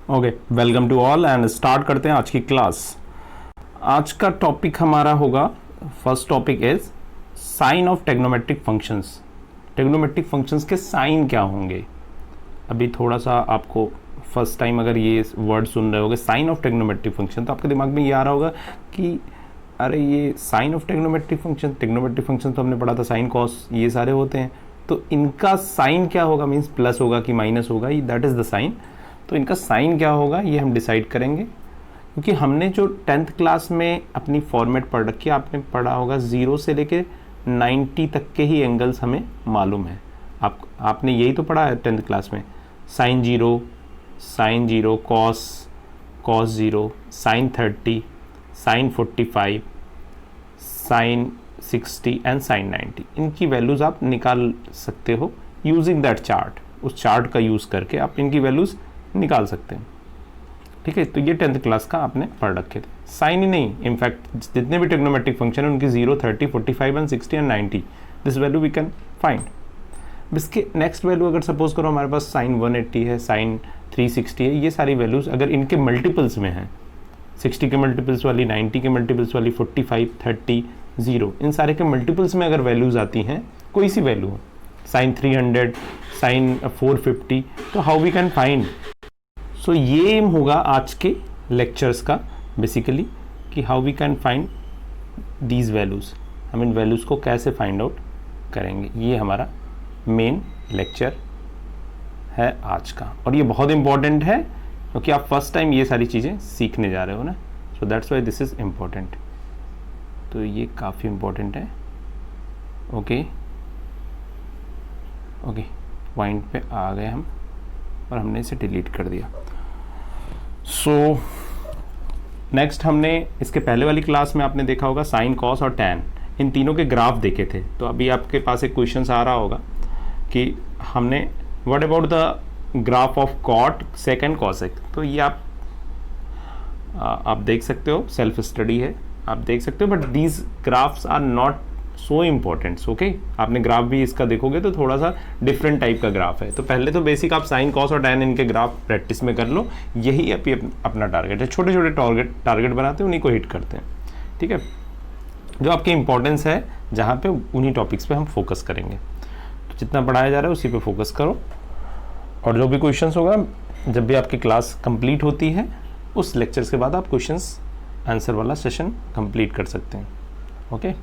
Okay, welcome to all and start करते हैं आज की क्लास। आज का टॉपिक हमारा होगा, first topic is sine of trigonometric functions. Trigonometric functions के साइन क्या होंगे। अभी थोड़ा सा आपको फर्स्ट टाइम अगर ये वर्ड सुन रहे होगे साइन ऑफ ट्रिग्नोमेट्रिक फंक्शन, तो आपके दिमाग में ये आ रहा होगा कि अरे ये sine of trigonometric function, trigonometric function तो हमने पढ़ा था, साइन कॉस ये सारे होते हैं, तो इनका साइन क्या होगा, मीन्स प्लस होगा कि माइनस होगा, दैट इज़ द साइन। तो इनका साइन क्या होगा ये हम डिसाइड करेंगे, क्योंकि हमने जो 10th क्लास में अपनी फॉर्मेट पढ़ रखी है, आपने पढ़ा होगा 0 से लेके 90 तक के ही एंगल्स हमें मालूम है। आपने यही तो पढ़ा है 10th क्लास में, sine 0, cos 0, sine 30, sine 45, sine 60 and sine 90। इनकी वैल्यूज़ आप निकाल सकते हो यूजिंग दैट चार्ट। उस चार्ट का यूज़ करके आप इनकी वैल्यूज़ निकाल सकते हैं। ठीक है, तो ये 10th क्लास का आपने पढ़ रखे थे। साइन ही नहीं, इनफैक्ट जितने भी ट्रिग्नोमेट्रिक फंक्शन है उनकी 0, 30, 45 and 60 and 90 this value we can find. इसके नेक्स्ट वैल्यू अगर सपोज करो हमारे पास साइन 180 है, साइन 360 है, ये सारी वैल्यूज़ अगर इनके मल्टीपल्स में हैं, 60 के मल्टीपल्स वाली, 90 के मल्टीपल्स वाली, 45, 30, 0, इन सारे के मल्टीपल्स में अगर वैल्यूज़ आती हैं, कोई सी वैल्यू हो, साइन 300, साइन 450, तो how we can find. So ये एम होगा आज के लेक्चर्स का बेसिकली, कि how we can find these values, हम इन वैल्यूज़ को कैसे फाइंड आउट करेंगे। ये हमारा मेन लेक्चर है आज का, और ये बहुत इंपॉर्टेंट है क्योंकि आप फर्स्ट टाइम ये सारी चीज़ें सीखने जा रहे हो ना, so that's why this is important. तो ये काफ़ी इम्पॉर्टेंट है। ओके, पॉइंट पे आ गए हम और हमने इसे डिलीट कर दिया। सो नेक्स्ट हमने इसके पहले वाली क्लास में आपने देखा होगा साइन, कॉस और टैन, इन तीनों के ग्राफ देखे थे। तो अभी आपके पास एक क्वेश्चन आ रहा होगा कि हमने what about the graph of cot, sec and cosec. तो ये आप देख सकते हो, सेल्फ स्टडी है, आप देख सकते हो, but these graphs are not so important. Okay, आपने ग्राफ भी इसका देखोगे तो थोड़ा सा डिफरेंट टाइप का ग्राफ है। तो पहले तो बेसिक आप साइन, कॉस और टैन इनके ग्राफ प्रैक्टिस में कर लो, यही अपना टारगेट है। छोटे छोटे टारगेट बनाते हैं, उन्हीं को हिट करते हैं। ठीक है, जो आपकी इंपॉर्टेंस है जहाँ पे, उन्हीं टॉपिक्स पे हम फोकस करेंगे। तो जितना पढ़ाया जा रहा है उसी पे फोकस करो, और जो भी क्वेश्चंस होगा जब भी आपकी क्लास कंप्लीट होती है उस लेक्चर्स के बाद आप क्वेश्चंस आंसर वाला सेशन कंप्लीट कर सकते हैं। ओके,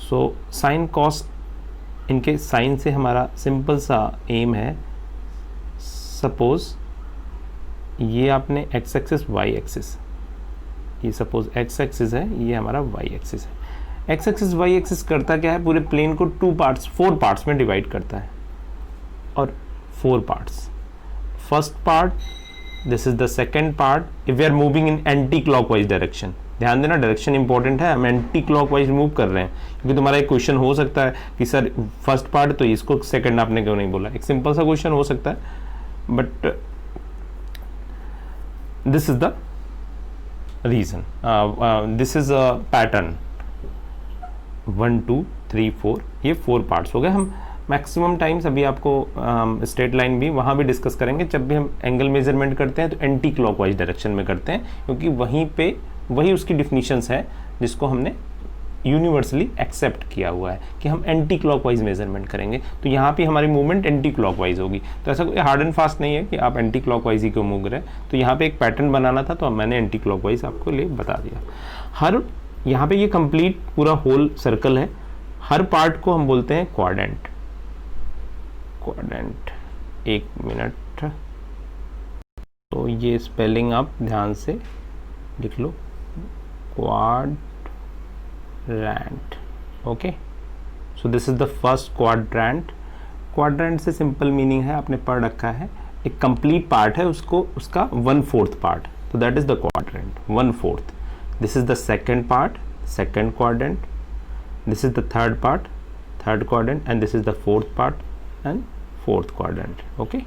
सो साइन, कॉस, इनके साइन से हमारा सिंपल सा एम है, सपोज ये आपने एक्स एक्सिस, वाई एक्सिस, ये सपोज एक्स एक्सिस है, ये हमारा वाई एक्सिस है। एक्स एक्सिस वाई एक्सिस करता क्या है, पूरे प्लेन को 4 पार्ट्स में डिवाइड करता है, और 4 parts. First part, this is the second part if we are moving in anti clockwise direction. ध्यान देना, डायरेक्शन इंपॉर्टेंट है, हम एंटी क्लॉकवाइज मूव कर रहे हैं, क्योंकि तुम्हारा एक क्वेश्चन हो सकता है कि सर फर्स्ट पार्ट तो इसको सेकंड आपने क्यों नहीं बोला। एक सिंपल सा क्वेश्चन हो सकता है, but this is the reason, this is a pattern. 1 2 3 4, ये 4 पार्ट्स हो गए। हम मैक्सिमम टाइम्स अभी आपको स्ट्रेट लाइन भी वहाँ भी डिस्कस करेंगे, जब भी हम एंगल मेजरमेंट करते हैं तो एंटी क्लॉकवाइज डायरेक्शन में करते हैं, क्योंकि वही उसकी डिफिनीशंस है जिसको हमने यूनिवर्सली एक्सेप्ट किया हुआ है कि हम एंटी क्लॉकवाइज मेजरमेंट करेंगे। तो यहाँ पे हमारी मूवमेंट एंटी क्लॉकवाइज होगी। तो ऐसा कोई हार्ड एंड फास्ट नहीं है कि आप एंटी क्लॉकवाइज ही क्यों मूव रहे हैं। तो यहाँ पे एक पैटर्न बनाना था, तो मैंने एंटी क्लॉकवाइज आपको लिए बता दिया। यहाँ पे ये कंप्लीट पूरा होल सर्कल है, हर पार्ट को हम बोलते हैं क्वाड्रेंट। एक मिनट, तो ये स्पेलिंग आप ध्यान से लिख लो, quadrant. Okay, so this is the first quadrant. Quadrant से सिंपल मीनिंग है, आपने पढ़ रखा है, एक कंप्लीट पार्ट है, उसका 1/4 पार्ट, तो that is the quadrant, 1/4। This is the second part, second quadrant. This is the third part, third quadrant, and this is the fourth part and fourth quadrant. Okay,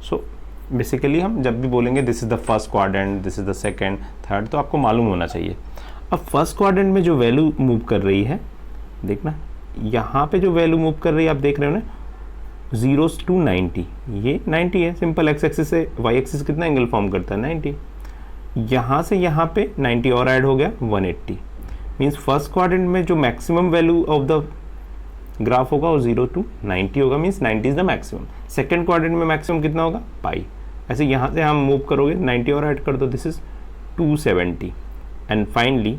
so basically हम जब भी बोलेंगे this is the first quadrant, this is the second, third, तो आपको मालूम होना चाहिए। अब फर्स्ट क्वाड्रेंट में जो वैल्यू मूव कर रही है, देखना यहाँ पे जो वैल्यू मूव कर रही है, आप देख रहे हो ना, 0 to 90, ये 90 है, सिंपल। एक्स एक्सिस से वाई एक्सिस कितना एंगल फॉर्म करता है? 90। यहाँ से यहाँ पे 90 और ऐड हो गया 180। मीन्स फर्स्ट क्वाड्रेंट में जो maximum value of the graph होगा वो 0 to 90 होगा, means 90 is the maximum. Second quadrant में मैक्सिमम कितना होगा? पाई। ऐसे यहाँ से हम मूव करोगे 90 और ऐड कर दो, this is 270 and finally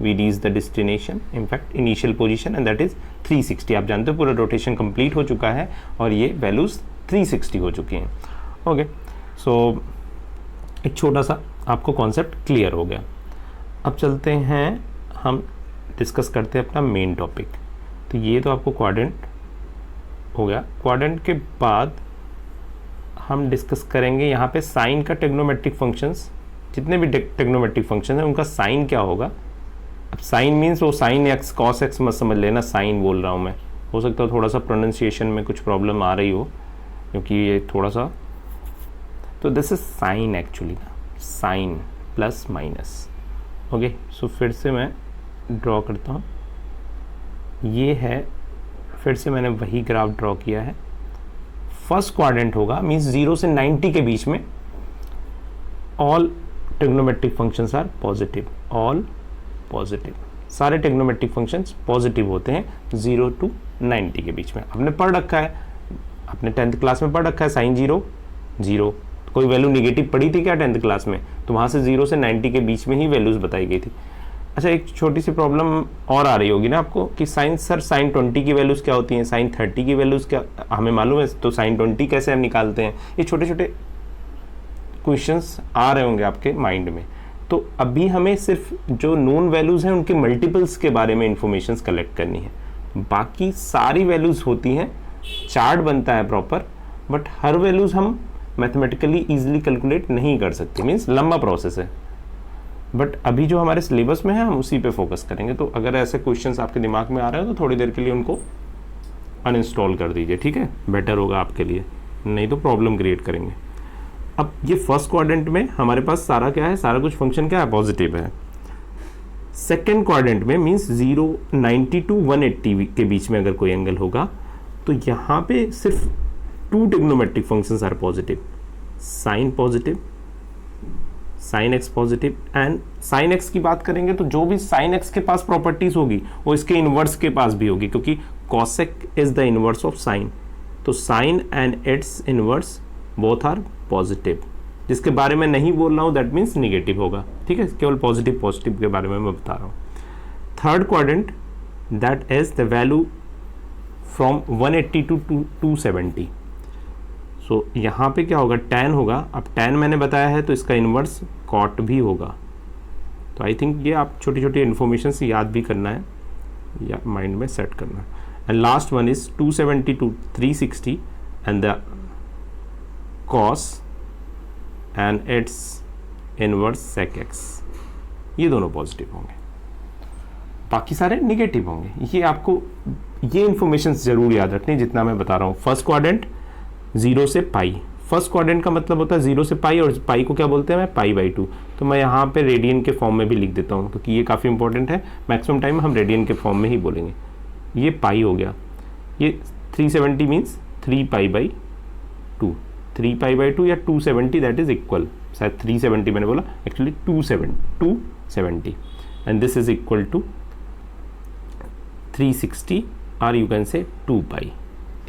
we reach the destination, in fact initial position, and that is 360। आप जानते हो पूरा रोटेशन कंप्लीट हो चुका है और ये वैल्यूज 360 हो चुकी हैं। ओके, सो एक छोटा सा आपको कॉन्सेप्ट क्लियर हो गया। अब चलते हैं, हम डिस्कस करते हैं अपना मेन टॉपिक। तो ये तो आपको क्वाड्रेंट हो गया। क्वाड्रेंट के बाद हम डिस्कस करेंगे यहाँ पे साइन का टेग्नोमेट्रिक फंक्शंस। जितने भी टेग्नोमेट्रिक फंक्शन है उनका साइन क्या होगा। अब साइन मीन्स वो साइन एक्स कॉस एक्स मत समझ लेना, साइन बोल रहा हूँ मैं। हो सकता है थोड़ा सा प्रोनाउंसिएशन में कुछ प्रॉब्लम आ रही हो क्योंकि ये थोड़ा सा, तो दिस इज साइन एक्चुअली ना, साइन प्लस माइनस। ओके, सो फिर से मैं ड्रॉ करता हूँ। ये है, फिर से मैंने वही ग्राफ ड्रॉ किया है। फर्स्ट क्वाड्रेंट होगा, मीन्स 0 से 90 के बीच में all trigonometric functions are positive, all positive. सारे टेग्नोमेट्रिक फंक्शंस पॉजिटिव होते हैं 0 to 90 के बीच में। आपने पढ़ रखा है, आपने 10th क्लास में पढ़ रखा है साइन 0 0। कोई वैल्यू निगेटिव पढ़ी थी क्या 10th क्लास में? तो वहाँ से 0 से 90 के बीच में ही वैल्यूज़ बताई गई थी। अच्छा, एक छोटी सी प्रॉब्लम और आ रही होगी ना आपको कि साइन सर साइन 20 की वैल्यूज़ क्या होती हैं, साइन 30 की वैल्यूज़ क्या हमें मालूम है, तो साइन 20 कैसे हम निकालते हैं? ये छोटे छोटे क्वेश्चंस आ रहे होंगे आपके माइंड में। तो अभी हमें सिर्फ जो नोन वैल्यूज़ हैं उनके मल्टीपल्स के बारे में इंफॉर्मेशन कलेक्ट करनी है। बाकी सारी वैल्यूज़ होती हैं, चार्ट बनता है प्रॉपर, बट हर वैल्यूज़ हम मैथमेटिकली ईजिली कैलकुलेट नहीं कर सकते, मीन्स लंबा प्रोसेस है। बट अभी जो हमारे सिलेबस में है हम उसी पे फोकस करेंगे। तो अगर ऐसे क्वेश्चंस आपके दिमाग में आ रहे हो तो थोड़ी देर के लिए उनको अनइंस्टॉल कर दीजिए, ठीक है? बेटर होगा आपके लिए, नहीं तो प्रॉब्लम क्रिएट करेंगे। अब ये फर्स्ट क्वाड्रेंट में हमारे पास सारा क्या है, सारा कुछ फंक्शन क्या है, पॉजिटिव है। सेकेंड क्वाड्रेंट में मीन्स 90 to 180 के बीच में अगर कोई एंगल होगा तो यहाँ पे सिर्फ 2 trigonometric functions are positive, sine positive, sine x positive. And sine x की बात करेंगे तो जो भी साइन एक्स के पास प्रॉपर्टीज होगी वो इसके इनवर्स के पास भी होगी, क्योंकि cosec is the inverse of sine. तो sine and its inverse both are positive. जिसके बारे में नहीं बोल रहा हूँ दैट मीन्स निगेटिव होगा, ठीक है? केवल पॉजिटिव पॉजिटिव के बारे में मैं बता रहा हूँ। Third quadrant that is the value from 180 to 270। सो यहाँ पे क्या होगा, tan होगा। अब tan मैंने बताया है तो इसका इन्वर्स cot भी होगा। तो आई थिंक ये आप छोटी छोटी इन्फॉर्मेशन से याद भी करना है या माइंड में सेट करना है। And last one is 270 to 360 and the cos and its inverse sec x, ये दोनों पॉजिटिव होंगे, बाकी सारे निगेटिव होंगे। ये आपको ये इंफॉर्मेशन जरूर याद रखनी जितना मैं बता रहा हूँ। फर्स्ट क्वाड्रेंट 0 से पाई, फर्स्ट क्वाड्रेंट का मतलब होता है 0 से पाई, और पाई को क्या बोलते हैं मैं, पाई/2। तो मैं यहाँ पे रेडियन के फॉर्म में भी लिख देता हूँ क्योंकि ये काफ़ी इंपॉर्टेंट है। मैक्सिमम टाइम हम रेडियन के फॉर्म में ही बोलेंगे। ये पाई हो गया, ये 370 मीन्स 3π/2, 3π/2 या 270 दैट इज इक्वल, शायद 370 मैंने बोला, actually 270 and this is equal to 360 और यू कैन से 2π।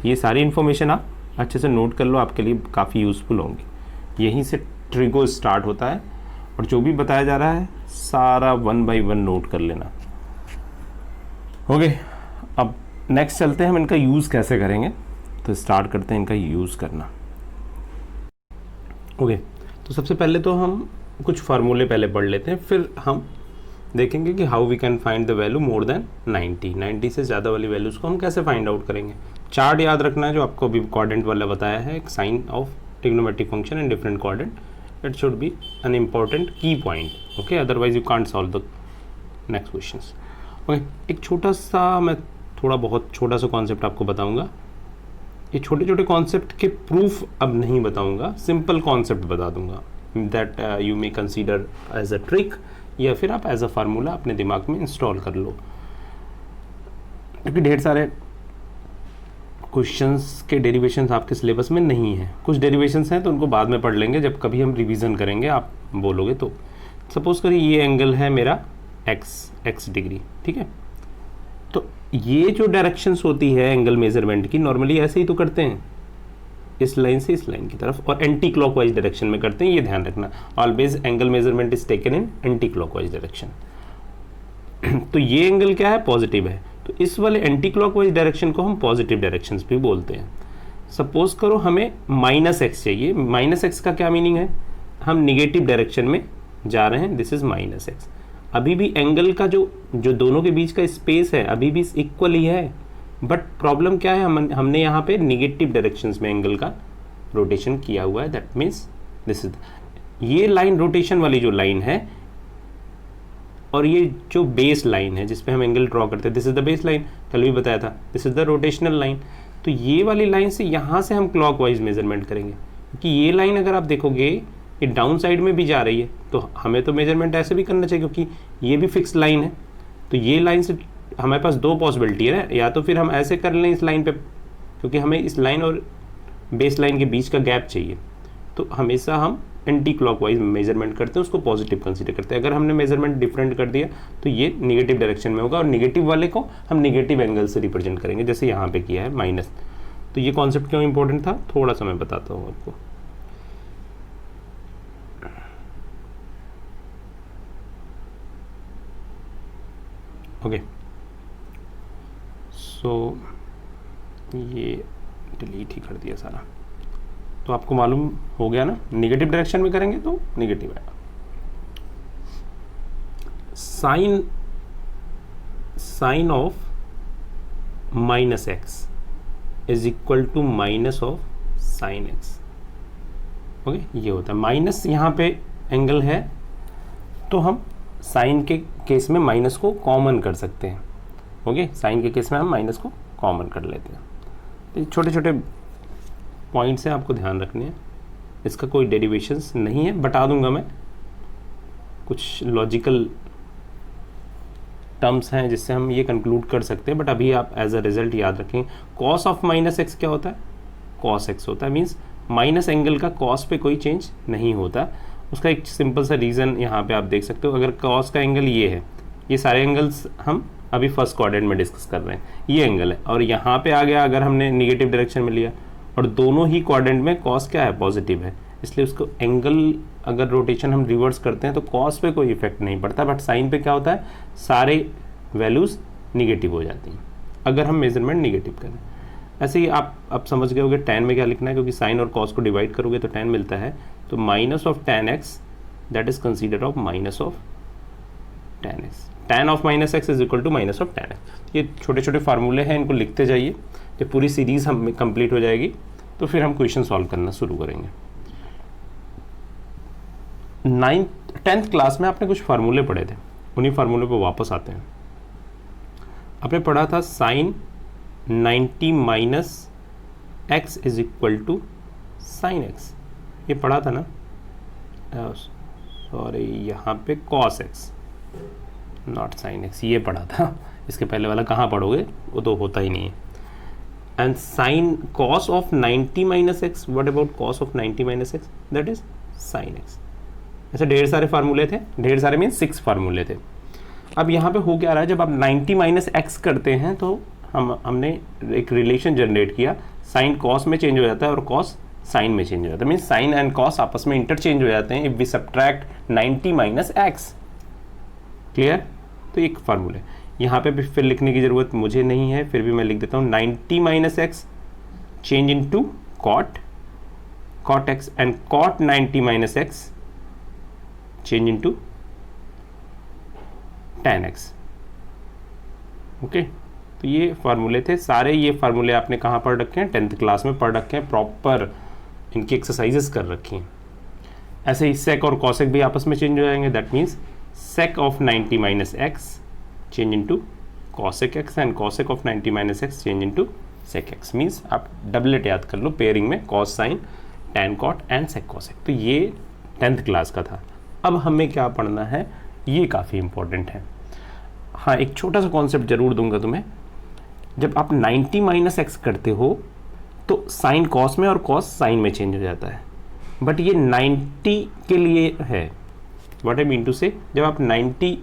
ये सारी इन्फॉर्मेशन आप अच्छे से नोट कर लो, आपके लिए काफ़ी यूज़फुल होंगी। यहीं से ट्रिगो स्टार्ट होता है और जो भी बताया जा रहा है सारा 1 by 1 नोट कर लेना। ओके, अब नेक्स्ट चलते हैं, हम इनका यूज़ कैसे करेंगे। तो स्टार्ट करते हैं इनका यूज़ करना। ओके, तो सबसे पहले तो हम कुछ फार्मूले पहले पढ़ लेते हैं, फिर हम देखेंगे कि how we can find the value more than 90 से ज़्यादा वाली वैल्यूज़ को हम कैसे फाइंड आउट करेंगे। चार्ट याद रखना है जो आपको अभी क्वाड्रेंट वाला बताया है, एक sign of trigonometric function in different quadrant, it should be an important key point. Okay, otherwise you can't solve the next questions. Okay, एक छोटा सा मैं थोड़ा बहुत छोटा सा कॉन्सेप्ट आपको बताऊंगा। ये छोटे छोटे कॉन्सेप्ट के प्रूफ अब नहीं बताऊंगा, सिंपल कॉन्सेप्ट बता दूंगा that you may consider as a trick या फिर आप एज अ फार्मूला अपने दिमाग में इंस्टॉल कर लो, क्योंकि ढेर सारे क्वेश्चंस के डेरिवेशंस आपके सिलेबस में नहीं है। कुछ डेरिवेशंस हैं तो उनको बाद में पढ़ लेंगे, जब कभी हम रिवीजन करेंगे आप बोलोगे तो। सपोज करिए ये एंगल है मेरा x डिग्री, ठीक है। तो ये जो डायरेक्शंस होती है एंगल मेजरमेंट की, नॉर्मली ऐसे ही तो करते हैं, इस लाइन से इस लाइन की तरफ, और एंटी क्लॉकवाइज डायरेक्शन में करते हैं, ये ध्यान रखना। Always angle measurement is taken in anti clockwise direction. तो ये एंगल क्या है, पॉजिटिव है, तो इस वाले एंटी क्लॉकवाइज डायरेक्शन को हम पॉजिटिव डायरेक्शंस भी बोलते हैं। सपोज करो हमें -x चाहिए। -x का क्या मीनिंग है, हम निगेटिव डायरेक्शन में जा रहे हैं, दिस इज -x। अभी भी एंगल का जो दोनों के बीच का स्पेस है अभी भी इक्वल ही है, बट प्रॉब्लम क्या है, हमने यहाँ पे निगेटिव डायरेक्शंस में एंगल का रोटेशन किया हुआ है। दैट मीन्स दिस इज, ये लाइन रोटेशन वाली जो लाइन है, और ये जो बेस लाइन है जिसपे हम एंगल ड्रॉ करते हैं, this is the base line, कल भी बताया था, this is the rotational line. तो ये वाली लाइन से यहाँ से हम क्लॉकवाइज मेजरमेंट करेंगे, क्योंकि ये लाइन अगर आप देखोगे ये डाउन साइड में भी जा रही है, तो हमें तो मेजरमेंट ऐसे भी करना चाहिए, क्योंकि ये भी फिक्स लाइन है। तो ये लाइन से हमारे पास दो पॉसिबिलिटी है ना, या तो फिर हम ऐसे कर लें इस लाइन पे, क्योंकि हमें इस लाइन और बेस लाइन के बीच का गैप चाहिए, तो हमेशा हम एंटी क्लॉकवाइज मेजरमेंट करते हैं, उसको पॉजिटिव कंसीडर करते हैं। अगर हमने मेजरमेंट डिफरेंट कर दिया तो ये निगेटिव डायरेक्शन में होगा, और निगेटिव वाले को हम निगेटिव एंगल से रिप्रेजेंट करेंगे, जैसे यहाँ पे किया है माइनस। तो ये कॉन्सेप्ट क्यों इंपॉर्टेंट था, थोड़ा सा मैं बताता हूँ आपको। ओके, सो ये डिलीट ही कर दिया सारा। तो आपको मालूम हो गया ना, निगेटिव डायरेक्शन में करेंगे तो निगेटिव आएगा। Sine of -x is equal to minus of sine x। Okay, ये होता है माइनस, यहाँ पे एंगल है तो हम साइन के केस में माइनस को कॉमन कर सकते हैं। ओके, साइन के केस में हम माइनस को कॉमन कर लेते हैं। तो छोटे छोटे पॉइंट्स हैं, आपको ध्यान रखने हैं। इसका कोई डेरिवेशंस नहीं है, बता दूंगा मैं। कुछ लॉजिकल टर्म्स हैं जिससे हम ये कंक्लूड कर सकते हैं, बट अभी आप एज अ रिजल्ट याद रखें, कॉस ऑफ -x क्या होता है, कॉस x होता है। मीन्स माइनस एंगल का कॉस पे कोई चेंज नहीं होता। उसका एक सिंपल सा रीज़न यहाँ पे आप देख सकते हो। अगर कॉस का एंगल ये है, ये सारे एंगल्स हम अभी फर्स्ट क्वाड्रेंट में डिस्कस कर रहे हैं, ये एंगल है, और यहाँ पे आ गया अगर हमने निगेटिव डायरेक्शन में लिया, और दोनों ही क्वाड्रेंट में कॉस क्या है, पॉजिटिव है, इसलिए उसको एंगल अगर रोटेशन हम रिवर्स करते हैं तो कॉस पे कोई इफेक्ट नहीं पड़ता, बट साइन पे क्या होता है, सारे वैल्यूज़ निगेटिव हो जाती हैं अगर हम मेजरमेंट निगेटिव करें। ऐसे ही आप समझ गए होगे tan में क्या लिखना है, क्योंकि साइन और कॉस को डिवाइड करोगे तो tan मिलता है, तो minus of tan x that is consider of minus of tan x। tan of -x is equal to minus of tan x। ये छोटे छोटे फार्मूले हैं, इनको लिखते जाइए। जब पूरी सीरीज हम कंप्लीट हो जाएगी तो फिर हम क्वेश्चन सॉल्व करना शुरू करेंगे। 10th क्लास में आपने कुछ फार्मूले पढ़े थे, उन्हीं फार्मूले पर वापस आते हैं। आपने पढ़ा था sine 90 minus x is equal to sine x, ये पढ़ा था ना, सॉरी यहाँ पे cos x not sine x, ये पढ़ा था। इसके पहले वाला कहाँ पढ़ोगे, वो तो होता ही नहीं है। And sine cos of 90 minus x, what about cos of 90 minus x, that is sine x। ऐसे ढेर सारे फार्मूले थे, ढेर सारे मीन 6 फार्मूले थे। अब यहाँ पे हो क्या रहा है, जब आप 90 माइनस एक्स करते हैं तो हमने एक रिलेशन जनरेट किया, साइन कॉस में चेंज हो जाता है और कॉस साइन में चेंज हो जाता है। मीन साइन एंड कॉस आपस में इंटरचेंज हो जाते हैं if we subtract 90 minus x. Clear? तो एक फार्मूला है, यहाँ पे भी फिर लिखने की ज़रूरत मुझे नहीं है, फिर भी मैं लिख देता हूँ 90 minus x change into cot x, and cot 90 minus x change into tan x। Okay, तो ये फार्मूले थे सारे। ये फार्मूले आपने कहाँ पढ़ रखे हैं, 10th क्लास में पढ़ रखे हैं, प्रॉपर इनकी एक्सरसाइजेस कर रखी हैं। ऐसे ही सेक और कॉसेक भी आपस में चेंज हो जाएंगे, that means sec of 90 minus x change into cosec x, and cosec of 90 minus x change into sec x. Means आप डबलेट याद कर लो पेयरिंग में, cos sine, tan cot and sec cosec. तो ये 10th class का था। अब हमें क्या पढ़ना है, ये काफ़ी इंपॉर्टेंट है। हाँ, एक छोटा सा कॉन्सेप्ट जरूर दूंगा तुम्हें जब आप 90 माइनस एक्स करते हो तो साइन कॉस में और कॉस साइन में चेंज हो जाता है, बट ये 90 के लिए है। व्हाट आई मीन टू से, जब आप 90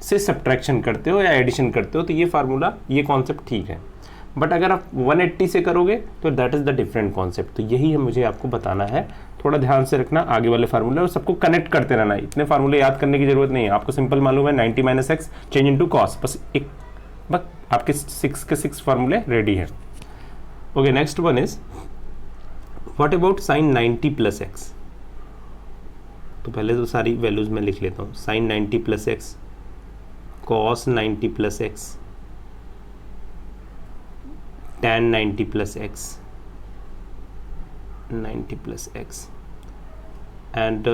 से सब्ट्रैक्शन करते हो या एडिशन करते हो तो ये फार्मूला, ये कॉन्सेप्ट ठीक है, बट अगर आप 180 से करोगे तो that is the different concept. तो यही है मुझे आपको बताना है, थोड़ा ध्यान से रखना आगे वाले फार्मूले और सबको कनेक्ट करते रहना। इतने फार्मूले याद करने की जरूरत नहीं है, आपको सिंपल मालूम है 90 minus x change into cos, बस आपके 6 के 6 फार्मूले रेडी है। Okay, next one is what about sine 90 plus x. तो पहले तो सारी वैल्यूज मैं लिख लेता हूँ। Sine 90 plus x, cos 90 plus x, tan 90 plus x, 90 plus x, and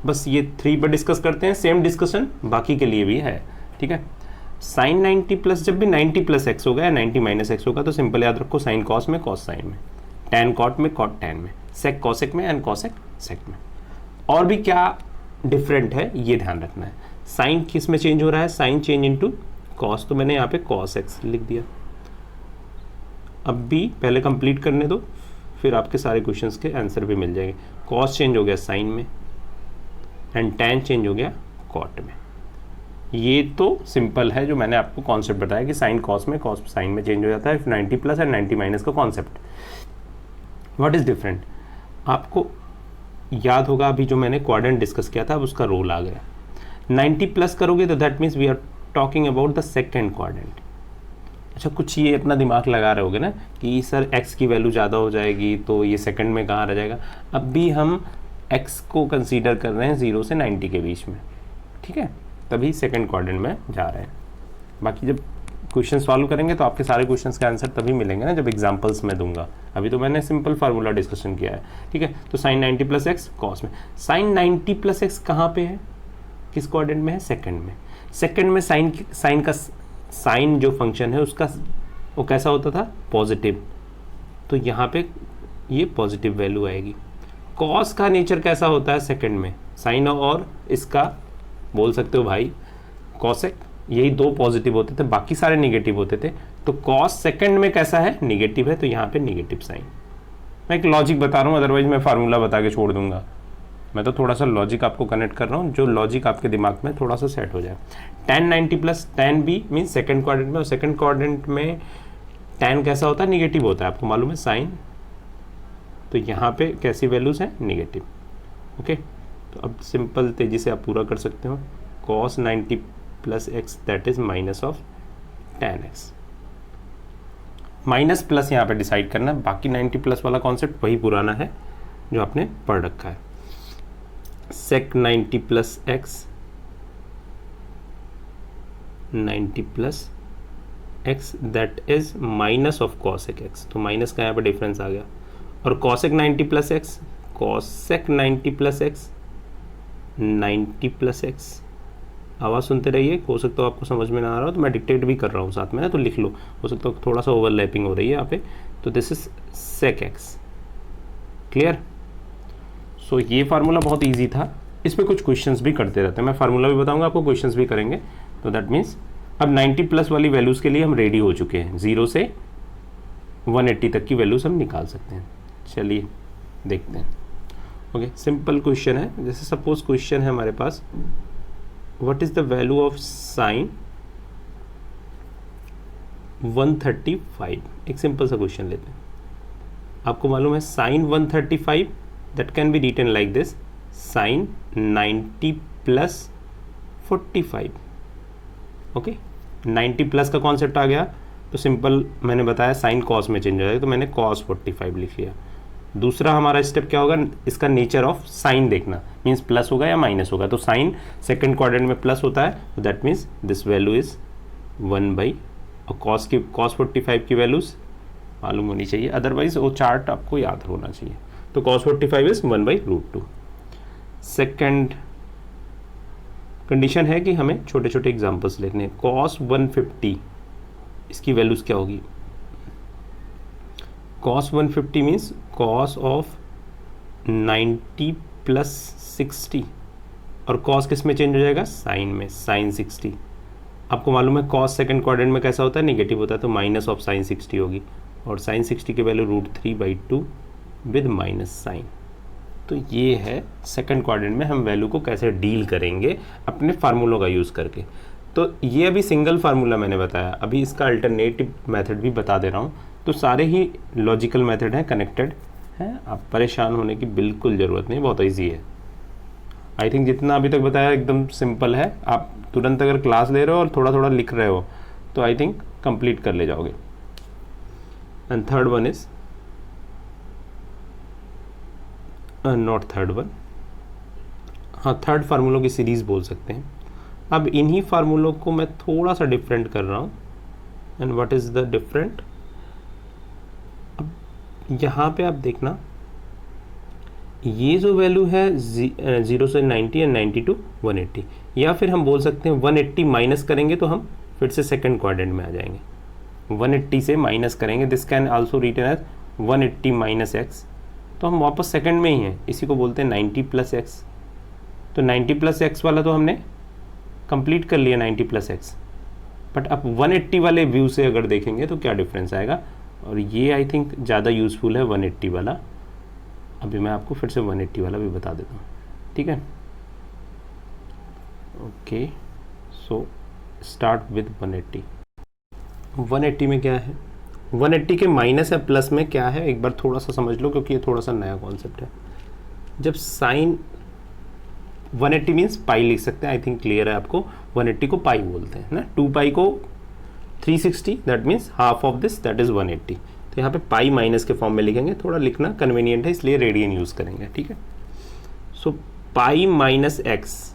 बस ये 3 पर डिस्कस करते हैं। सेम डिस्कशन बाकी के लिए भी है, ठीक है। साइन 90 प्लस, जब भी 90 प्लस एक्स होगा या 90 माइनस एक्स होगा तो सिंपल याद रखो साइन कॉस में, कॉस साइन में, टैन कॉट में, कॉट टैन में, सेक कॉसेक में एंड कॉसेक सेक में। और भी क्या डिफरेंट है ये ध्यान रखना है। साइन किस में चेंज हो रहा है, साइन चेंज इनटू कॉस, तो मैंने यहाँ पे कॉस एक्स लिख दिया। अब भी पहले कंप्लीट करने दो, फिर आपके सारे क्वेश्चंस के आंसर भी मिल जाएंगे। कॉस चेंज हो गया साइन में एंड टैन चेंज हो गया कॉट में। ये तो सिंपल है जो मैंने आपको कॉन्सेप्ट बताया कि साइन कॉस में, कॉस साइन में चेंज हो जाता है। 90 प्लस एंड 90 माइनस का कॉन्सेप्ट। व्हाट इज डिफरेंट, आपको याद होगा अभी जो मैंने क्वाड्रेंट डिस्कस किया था, अब उसका रोल आ गया। 90 प्लस करोगे तो that means we are talking about the second quadrant. अच्छा, कुछ ये अपना दिमाग लगा रहे होगे ना कि सर x की वैल्यू ज़्यादा हो जाएगी तो ये सेकंड में कहाँ रह जाएगा। अब भी हम x को कंसीडर कर रहे हैं 0 से 90 के बीच में, ठीक है, तभी सेकंड क्वाड्रेंट में जा रहे हैं। बाकी जब क्वेश्चन सॉल्व करेंगे तो आपके सारे क्वेश्चंस के आंसर तभी मिलेंगे ना जब एग्जांपल्स मैं दूंगा। अभी तो मैंने सिंपल फार्मूला डिस्कशन किया है, ठीक है। तो साइन 90 प्लस एक्स कॉस में, साइन 90 प्लस एक्स कहाँ पे है, किस क्वाड्रेंट में है, सेकंड में। सेकंड में साइन का साइन जो फंक्शन है उसका वो कैसा होता था, पॉजिटिव, तो यहाँ पे ये पॉजिटिव वैल्यू आएगी। कॉस का नेचर कैसा होता है सेकंड में, साइन और इसका बोल सकते हो भाई कॉसेक, यही 2 पॉजिटिव होते थे, बाकी सारे निगेटिव होते थे। तो कॉस सेकंड में कैसा है, निगेटिव है, तो यहाँ पे निगेटिव साइन। मैं एक लॉजिक बता रहा हूँ, अदरवाइज मैं फार्मूला बता के छोड़ दूंगा। मैं तो थोड़ा सा लॉजिक आपको कनेक्ट कर रहा हूँ, जो लॉजिक आपके दिमाग में थोड़ा सा सेट हो जाए। tan 90 plus tan b mean second quadrant में, और सेकंड क्वाड्रेंट में tan कैसा होता है, निगेटिव होता है, आपको मालूम है साइन। तो यहाँ पे कैसी वैल्यूज हैं, निगेटिव। ओके, तो अब सिंपल तेजी से आप पूरा कर सकते हो। cos 90 plus x that is minus of tan x। Minus plus यहाँ पे डिसाइड करना है, बाकी 90 प्लस वाला कॉन्सेप्ट वही पुराना है जो आपने पढ़ रखा है। sec 90 plus x, 90 plus x that is minus of cosec x, तो माइनस का यहाँ पर डिफरेंस आ गया। और cosec 90 plus x, cosec 90 plus x, 90 plus x. आवाज़ सुनते रहिए, हो सकता है आपको समझ में ना आ रहा हो तो मैं डिक्टेट भी कर रहा हूँ साथ में ना, तो लिख लो, हो सकता है थोड़ा सा ओवरलैपिंग हो रही है यहाँ पे। तो this is sec x, clear. So ये फार्मूला बहुत इजी था, इस पे कुछ क्वेश्चंस भी करते रहते हैं, मैं फार्मूला भी बताऊंगा आपको, क्वेश्चंस भी करेंगे। तो दैट मीन्स अब 90 प्लस वाली वैल्यूज़ के लिए हम रेडी हो चुके हैं, 0 से 180 तक की वैल्यूज हम निकाल सकते हैं। चलिए देखते हैं। ओके, सिंपल क्वेश्चन है। जैसे सपोज क्वेश्चन है हमारे पास, what is the value of sine 135। एक सिंपल सा क्वेश्चन लेते हैं। आपको मालूम है sign 135 that can be written like this, sin 90 plus 45। Okay, 90 plus का कॉन्सेप्ट आ गया तो सिंपल मैंने बताया साइन कॉस में चेंज हो जाएगा, तो मैंने कॉस 45 लिख लिया। दूसरा हमारा स्टेप क्या होगा, इसका नेचर ऑफ साइन देखना, मीन्स प्लस होगा या माइनस होगा। तो साइन सेकंड क्वाड्रेंट में प्लस होता है, तो that means this value is 1/, और कॉस 45 की वैल्यूज मालूम होनी चाहिए, अदरवाइज वो चार्ट आपको याद होना चाहिए। तो cos 45 इज 1/√2। सेकेंड कंडीशन है कि हमें छोटे छोटे एग्जांपल्स लिखने हैं। cos 150 इसकी वैल्यूज क्या होगी, cos 150 means cos of 90 plus 60, और cos किस में चेंज हो जाएगा, साइन में, साइन 60। आपको मालूम है कॉस सेकंड क्वाड्रेंट में कैसा होता है, निगेटिव होता है, तो माइनस ऑफ साइन 60 होगी, और साइन 60 की वैल्यू √3/2 विद माइनस साइन। तो ये है सेकंड क्वाड्रेंट में हम वैल्यू को कैसे डील करेंगे अपने फार्मूलों का यूज़ करके। तो ये अभी सिंगल फार्मूला मैंने बताया, अभी इसका अल्टरनेटिव मेथड भी बता दे रहा हूँ। तो सारे ही लॉजिकल मेथड हैं, कनेक्टेड हैं, आप परेशान होने की बिल्कुल ज़रूरत नहीं, बहुत ईजी है। आई थिंक जितना अभी तक बताया एकदम सिंपल है, आप तुरंत अगर क्लास ले रहे हो और थोड़ा थोड़ा लिख रहे हो तो आई थिंक कंप्लीट कर ले जाओगे। And third one is not third one, हाँ थर्ड फार्मूलों की सीरीज बोल सकते हैं। अब इन्हीं फार्मूलों को मैं थोड़ा सा डिफरेंट कर रहा हूँ। And what is the different, अब यहाँ पे आप देखना, ये जो वैल्यू है 0 से 90 एंड 90 टू 180, या फिर हम बोल सकते हैं 180 माइनस करेंगे तो हम फिर से सेकंड क्वाड्रेंट में आ जाएंगे। 180 से माइनस करेंगे, this can also written as 180 minus x, तो हम वापस सेकंड में ही हैं, इसी को बोलते हैं 90 प्लस एक्स। तो 90 प्लस एक्स वाला तो हमने कंप्लीट कर लिया 90 प्लस एक्स, बट अब 180 वाले व्यू से अगर देखेंगे तो क्या डिफरेंस आएगा, और ये आई थिंक ज़्यादा यूज़फुल है 180 वाला। अभी मैं आपको फिर से 180 वाला भी बता देता हूँ, ठीक है। Okay, so start with 180। 180 में क्या है, 180 के माइनस या प्लस में क्या है एक बार थोड़ा सा समझ लो, क्योंकि ये थोड़ा सा नया कॉन्सेप्ट है। जब साइन 180 मीन्स पाई लिख सकते हैं, आई थिंक क्लियर है आपको। 180 को पाई बोलते हैं ना, 2 पाई को 360, that means half of this, that is 180। तो यहाँ पे पाई माइनस के फॉर्म में लिखेंगे, थोड़ा लिखना कन्वीनियंट है इसलिए रेडियन यूज करेंगे, ठीक है। So pi minus x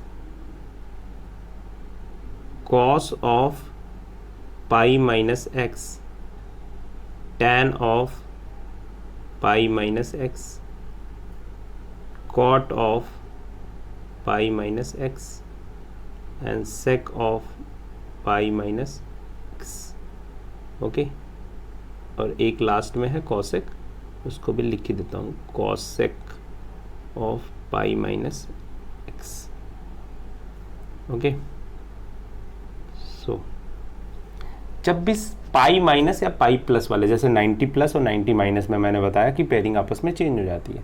cos of pi minus x tan of pi minus x cot of pi minus x and sec of pi minus x, okay. और एक लास्ट में है कॉसेक, उसको भी लिख ही देता हूँ, cosec of pi minus x, okay. So जब भी पाई माइनस या पाई प्लस वाले, जैसे 90 प्लस और 90 माइनस में मैंने बताया कि पेयरिंग आपस में चेंज हो जाती है।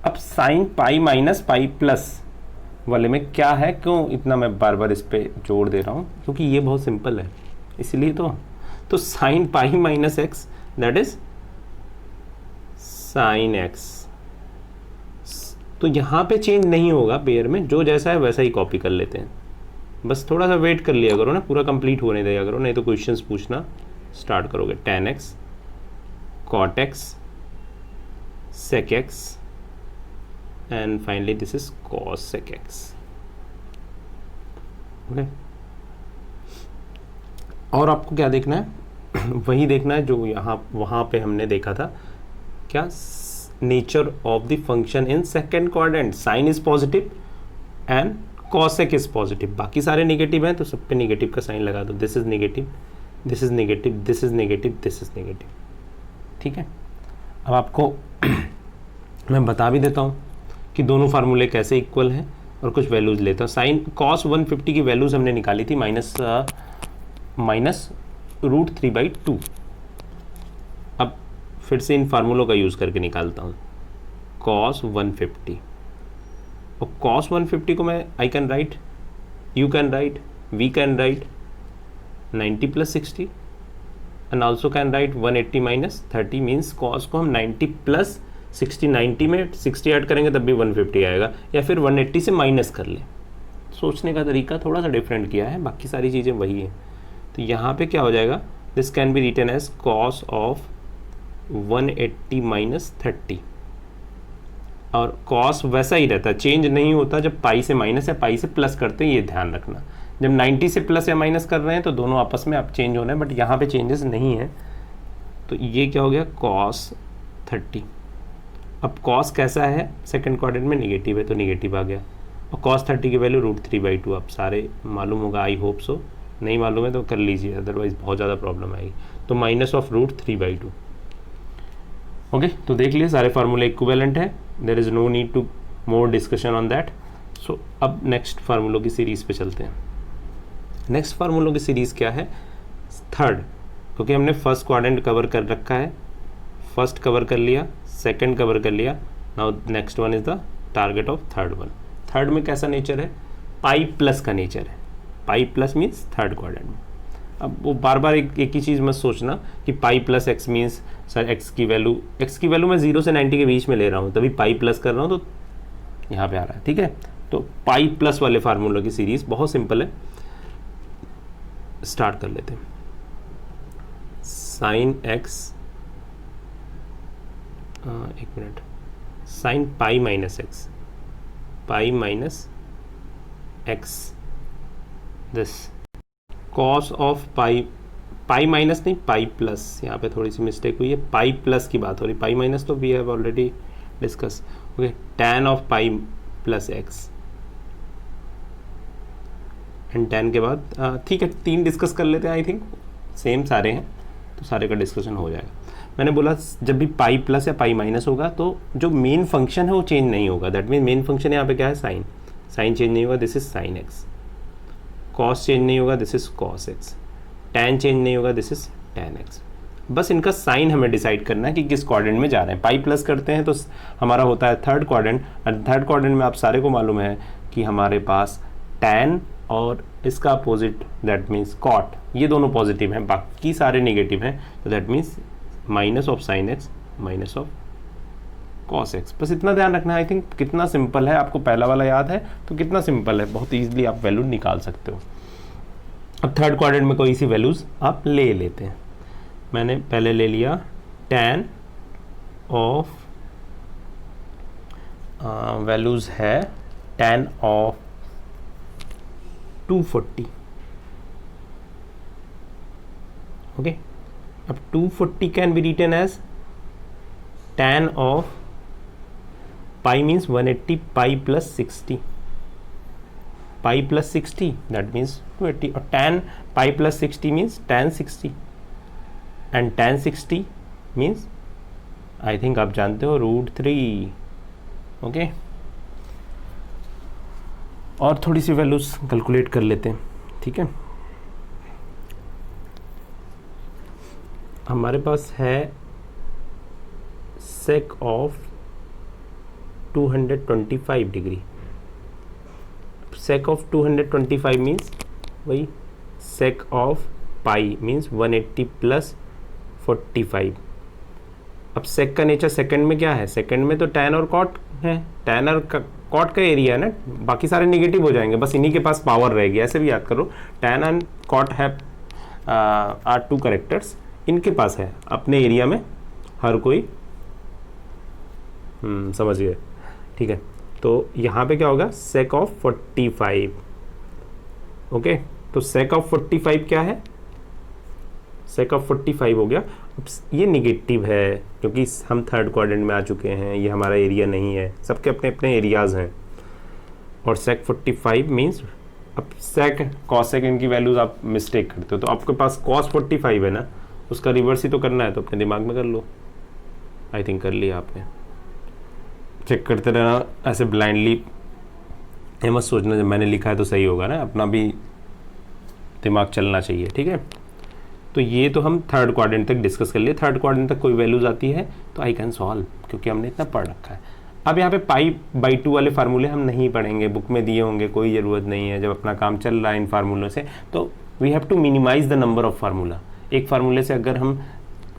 अब sine pi minus pi plus वाले में क्या है, क्यों इतना मैं बार बार इस पे जोड़ दे रहा हूँ, क्योंकि ये बहुत सिंपल है, इसलिए तो sine pi minus x that is sine x. तो यहाँ पे चेंज नहीं होगा पेयर में, जो जैसा है वैसा ही कॉपी कर लेते हैं, बस थोड़ा सा वेट कर लिया करो ना, पूरा कंप्लीट होने दिया करो, नहीं तो क्वेश्चंस पूछना स्टार्ट करोगे। tan x cot x sec x and finally this is cos sec x, okay? और आपको क्या देखना है वही देखना है जो यहाँ वहाँ पे हमने देखा था, क्या nature of the function in second quadrant, sine is positive and cosec is positive, बाकी सारे नेगेटिव हैं तो सब पे नेगेटिव का साइन लगा दो, this is negative, this is negative, this is negative, this is negative, ठीक है। अब आपको मैं बता भी देता हूँ कि दोनों फार्मूले कैसे इक्वल हैं और कुछ वैल्यूज लेता हूँ। साइन cos 150 की वैल्यूज हमने निकाली थी माइनस √3/2। अब फिर से इन फार्मूलों का यूज़ करके निकालता हूँ cos 150, और cos 150 को मैं I can write, you can write, we can write 90 plus 60 and also can write 180 minus 30, means cos को हम 90 प्लस 60, 90 में 60 ऐड करेंगे तब भी 150 आएगा, या फिर 180 से माइनस कर ले। सोचने का तरीका थोड़ा सा डिफरेंट किया है, बाकी सारी चीज़ें वही हैं। तो यहाँ पे क्या हो जाएगा, this can be written as cos of 180 minus 30, और cos वैसा ही रहता है, चेंज नहीं होता जब पाई से माइनस या पाई से प्लस करते हैं, ये ध्यान रखना। जब 90 से प्लस या माइनस कर रहे हैं तो दोनों आपस में आप चेंज हो रहे हैं, बट यहाँ पे चेंजेस नहीं है। तो ये क्या हो गया cos 30। अब cos कैसा है, सेकंड क्वाड्रेंट में नेगेटिव है तो नेगेटिव आ गया, और cos 30 की वैल्यू √3/2, आप सारे मालूम होगा, आई होप सो, नहीं मालूम है तो कर लीजिए, अदरवाइज बहुत ज़्यादा प्रॉब्लम आएगी। तो माइनस ऑफ √3/2, ओके। तो देख लिए सारे फार्मूले इक्विवेलेंट है, there is no need to more discussion on that. So अब नेक्स्ट फार्मूलों की सीरीज पे चलते हैं। नेक्स्ट फार्मूलों की सीरीज़ क्या है, थर्ड, क्योंकि हमने फर्स्ट क्वाड्रेंट कवर कर रखा है, फर्स्ट कवर कर लिया, सेकंड कवर कर लिया, now next one is the target of third one. Third में कैसा नेचर है, पाई प्लस का नेचर है, pi plus means third quadrant में। अब वो बार बार एक ही चीज़ मत सोचना कि पाई plus x means sir x की वैल्यू मैं 0 से 90 के बीच में ले रहा हूँ, तभी पाई प्लस कर रहा हूँ, तो यहाँ पे आ रहा है, ठीक है। तो पाई प्लस वाले फार्मूला की सीरीज बहुत सिंपल है, स्टार्ट कर लेते हैं। साइन एक्स, एक minute, sine pi minus x, pi minus x, this cos of pi, pi minus नहीं पाई प्लस, यहाँ पे थोड़ी सी मिस्टेक हुई है, पाई प्लस की बात हो रही, पाई माइनस तो we have already discuss, okay, tan of pi plus x, and tan के बाद ठीक है 3 डिस्कस कर लेते हैं, आई थिंक सेम सारे हैं तो सारे का डिस्कशन हो जाएगा। मैंने बोला जब भी पाई प्लस या पाई माइनस होगा तो जो मेन फंक्शन है वो चेंज नहीं होगा, दैट मीन मेन फंक्शन यहाँ पे क्या है, साइन, साइन चेंज नहीं होगा, this is sine x, cos change नहीं होगा, this is cos x, tan change नहीं होगा, दिस इज टैन एक्स। बस इनका साइन हमें डिसाइड करना है कि किस क्वाड्रेंट में जा रहे हैं। पाई प्लस करते हैं तो हमारा होता है थर्ड क्वाड्रेंट, और थर्ड क्वाड्रेंट में आप सारे को मालूम है कि हमारे पास टैन और इसका अपोजिट दैट मीन्स कॉट, ये दोनों पॉजिटिव हैं, बाकी सारे नेगेटिव हैं, तो that means minus of sine x minus of cos x. बस इतना ध्यान रखना है। आई थिंक कितना सिंपल है, आपको पहला वाला याद है तो कितना सिंपल है, बहुत ईजिली आप वैल्यू निकाल सकते हो। अब थर्ड क्वाड्रेंट में कोई सी वैल्यूज आप ले लेते हैं। मैंने पहले ले लिया टैन ऑफ, वैल्यूज है टैन ऑफ 240, ओके। अब 240 can be written as tan of pi means 180, pi plus 60, pi plus 60 that means 280, और tan pi plus 60 means tan 60, and tan 60 means I think आप जानते हो √3, ओके। और थोड़ी सी values calculate कर लेते हैं, ठीक है। हमारे पास है sec of 225 degree, sec of 225 means वही sec of pi means 180 plus 45। अब sec का नेचर सेकंड में क्या है, सेकंड में तो tan और cot है, tan और cot का एरिया है ना, बाकी सारे नेगेटिव हो जाएंगे, बस इन्हीं के पास पावर रहेगी, ऐसे भी याद करो। tan एंड cot है आर 2 कैरेक्टर्स, इनके पास है अपने एरिया में हर कोई, समझ गए, ठीक है। तो यहाँ पे क्या होगा, sec ऑफ 45, ओके। तो sec ऑफ 45 क्या है, sec ऑफ 45 हो गया। अब ये निगेटिव है क्योंकि हम थर्ड क्वाड्रेंट में आ चुके हैं, ये हमारा एरिया नहीं है, सबके अपने अपने एरियाज हैं। और sec 45 मीन्स, अब sec cosec इनकी वैल्यूज आप मिस्टेक करते हो, तो आपके पास cos 45 है ना, उसका रिवर्स ही तो करना है, तो अपने दिमाग में कर लो। आई थिंक कर लिया आपने, चेक करते रहना ऐसे ब्लाइंडली, ये मत सोचना जब मैंने लिखा है तो सही होगा ना, अपना भी दिमाग चलना चाहिए, ठीक है। तो ये तो हम थर्ड क्वाड्रेंट तक डिस्कस कर लिए, थर्ड क्वाड्रेंट तक कोई वैल्यूज आती है तो आई कैन सॉल्व, क्योंकि हमने इतना पढ़ रखा है। अब यहाँ पे π/2 वाले फार्मूले हम नहीं पढ़ेंगे, बुक में दिए होंगे, कोई ज़रूरत नहीं है, जब अपना काम चल रहा है इन फार्मूलों से, तो we have to minimize the number of formula. एक फार्मूले से अगर हम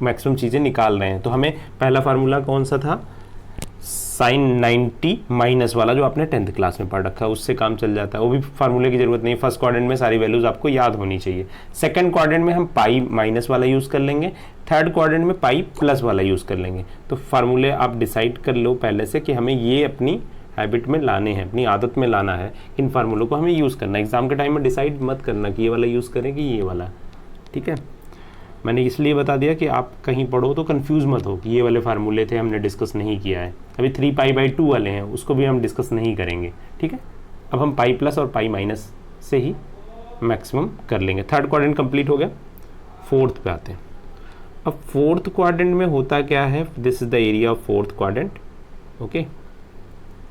मैक्सिमम चीज़ें निकाल रहे हैं, तो हमें पहला फार्मूला कौन सा था, साइन 90 माइनस वाला, जो आपने 10th क्लास में पढ़ रखा है, उससे काम चल जाता है, वो भी फार्मूले की जरूरत नहीं। फर्स्ट क्वाड्रेंट में सारी वैल्यूज आपको याद होनी चाहिए। सेकंड क्वाड्रेंट में हम पाई माइनस वाला यूज़ कर लेंगे, थर्ड क्वाड्रेंट में पाई प्लस वाला यूज़ कर लेंगे। तो फार्मूले आप डिसाइड कर लो पहले से कि हमें ये अपनी हैबिट में लाने हैं, अपनी आदत में लाना है, इन फार्मूलों को हमें यूज़ करना है। एग्जाम के टाइम में डिसाइड मत करना कि ये वाला यूज़ करें कि ये वाला, ठीक है। मैंने इसलिए बता दिया कि आप कहीं पढ़ो तो कंफ्यूज मत हो कि ये वाले फार्मूले थे, हमने डिस्कस नहीं किया है। अभी 3π/2 वाले हैं, उसको भी हम डिस्कस नहीं करेंगे, ठीक है। अब हम पाई प्लस और पाई माइनस से ही मैक्सिमम कर लेंगे। थर्ड क्वाड्रेंट कंप्लीट हो गया, फोर्थ पे आते हैं। अब फोर्थ क्वाड्रेंट में होता क्या है, this is the area of fourth quadrant, okay.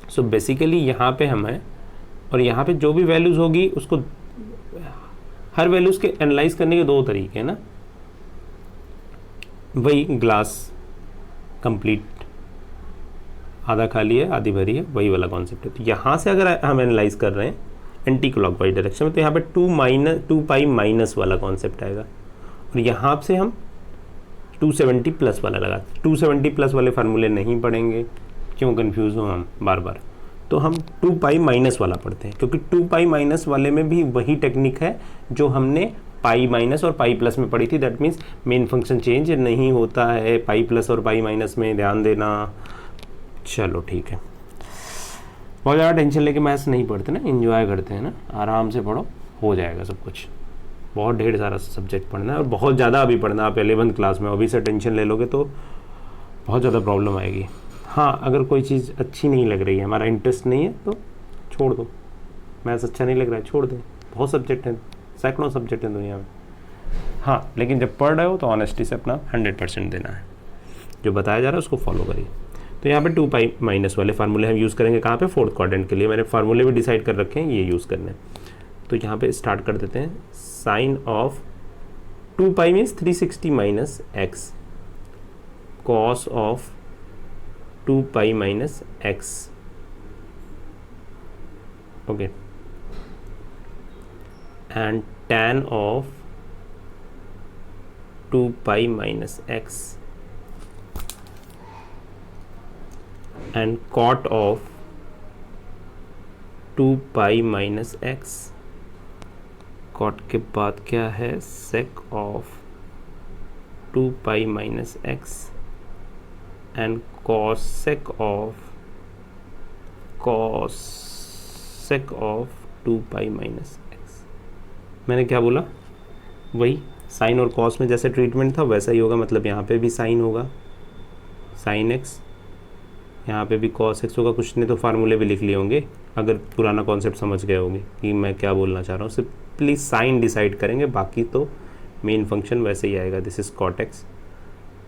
So basically यहाँ पे हम हैं, और यहाँ पे जो भी वैल्यूज़ होगी उसको हर वैल्यूज के एनालाइज करने के दो तरीके हैं ना, वही ग्लास कंप्लीट, आधा खाली है आधी भरी है, वही वाला कॉन्सेप्ट है। तो यहाँ से अगर हम एनालाइज कर रहे हैं एंटी क्लॉकवाइज डायरेक्शन में, तो यहाँ पे 2 पाई माइनस वाला कॉन्सेप्ट आएगा, और यहाँ से हम 270 प्लस वाला लगा। 270 प्लस वाले फार्मूले नहीं पढ़ेंगे, क्यों कंफ्यूज हो हम बार बार, तो हम 2 पाई माइनस वाला पढ़ते हैं, क्योंकि 2 पाई माइनस वाले में भी वही टेक्निक है जो हमने पाई माइनस और पाई प्लस में पढ़ी थी। That means main function change नहीं होता है पाई प्लस और पाई माइनस में, ध्यान देना। चलो ठीक है, बहुत ज़्यादा टेंशन लेके मैथ्स नहीं पढ़ते ना, एंजॉय करते हैं ना, आराम से पढ़ो, हो जाएगा सब कुछ। बहुत ढेर सारा सब्जेक्ट पढ़ना है और बहुत ज़्यादा अभी पढ़ना है। आप 11th क्लास में अभी से टेंशन ले लोगे तो बहुत ज़्यादा प्रॉब्लम आएगी। हाँ, अगर कोई चीज़ अच्छी नहीं लग रही है, हमारा इंटरेस्ट नहीं है, तो छोड़ दो। मैथ्स अच्छा नहीं लग रहा है, छोड़ दें। बहुत सब्जेक्ट हैं, सैकड़ों सब्जेक्ट हैं दुनिया में। हाँ, लेकिन जब पढ़ रहे हो तो ऑनेस्टी से अपना 100% देना है, जो बताया जा रहा है उसको फॉलो करिए। तो यहाँ पे 2 पाई माइनस वाले फार्मूले हम यूज़ करेंगे कहाँ पे, फोर्थ क्वाड्रेंट के लिए। मैंने फार्मूले भी डिसाइड कर रखे हैं, ये यूज़ करने हैं। तो यहाँ पे स्टार्ट कर देते हैं। Sine of 2 pi means 360 minus x, cos of 2 pi minus x, okay, and tan of 2 pi minus x and cot of 2 pi minus x. cot के बाद क्या है, sec of 2 pi minus x and cosec of 2 pi minus. मैंने क्या बोला, वही sign और cos में जैसे ट्रीटमेंट था वैसा ही होगा। मतलब यहाँ पे भी साइन होगा, साइन एक्स, यहाँ पे भी कॉस एक्स होगा। कुछ ने तो फार्मूले भी लिख लिए होंगे, अगर पुराना कॉन्सेप्ट समझ गए होंगे कि मैं क्या बोलना चाह रहा हूँ। सिंपली साइन डिसाइड करेंगे, बाकी तो मेन फंक्शन वैसे ही आएगा। This is cot x,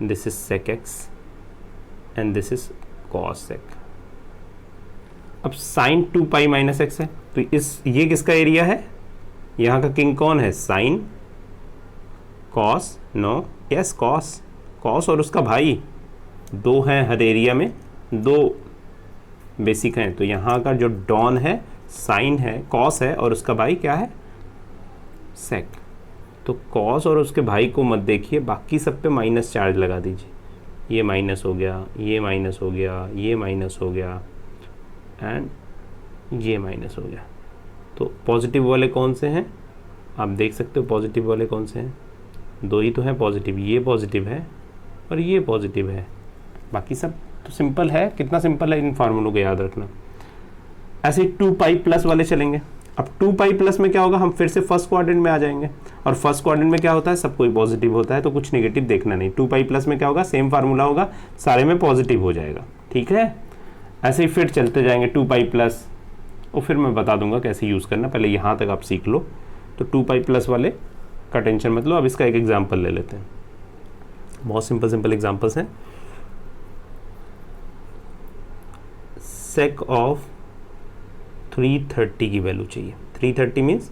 this is sec x and this is cos sec. अब साइन 2 पाई माइनस एक्स है, तो ये किसका एरिया है, यहाँ का किंग कौन है, sine, cos, no, yes cos और उसका भाई, दो हैं हर एरिया में, दो बेसिक हैं। तो यहाँ का जो डॉन है साइन है, कॉस है, और उसका भाई क्या है, सेक। तो कॉस और उसके भाई को मत देखिए, बाकी सब पे माइनस चार्ज लगा दीजिए। ये माइनस हो गया, ये माइनस हो गया, ये माइनस हो गया एंड ये माइनस हो गया। तो पॉजिटिव वाले कौन से हैं, आप देख सकते हो पॉजिटिव वाले कौन से हैं, दो ही तो हैं पॉजिटिव, ये पॉजिटिव है और ये पॉजिटिव है, बाकी सब तो सिंपल है। कितना सिंपल है, इन फार्मूलों को याद रखना। ऐसे 2 पाई प्लस वाले चलेंगे। अब 2 पाई प्लस में क्या होगा, हम फिर से फर्स्ट क्वाड्रेंट में आ जाएंगे, और फर्स्ट क्वाड्रेंट में क्या होता है, सब कोई पॉजिटिव होता है, तो कुछ नेगेटिव देखना नहीं। 2 पाई प्लस में क्या होगा, सेम फार्मूला होगा, सारे में पॉजिटिव हो जाएगा, ठीक है। ऐसे ही फिर चलते जाएंगे 2 पाई प्लस, और फिर मैं बता दूंगा कैसे यूज़ करना, पहले यहाँ तक आप सीख लो। तो 2 पाई प्लस वाले का टेंशन मत लो। अब इसका एक एग्जाम्पल ले लेते हैं, बहुत सिंपल एग्जाम्पल्स हैं। सेक ऑफ 330 की वैल्यू चाहिए। 330 मीन्स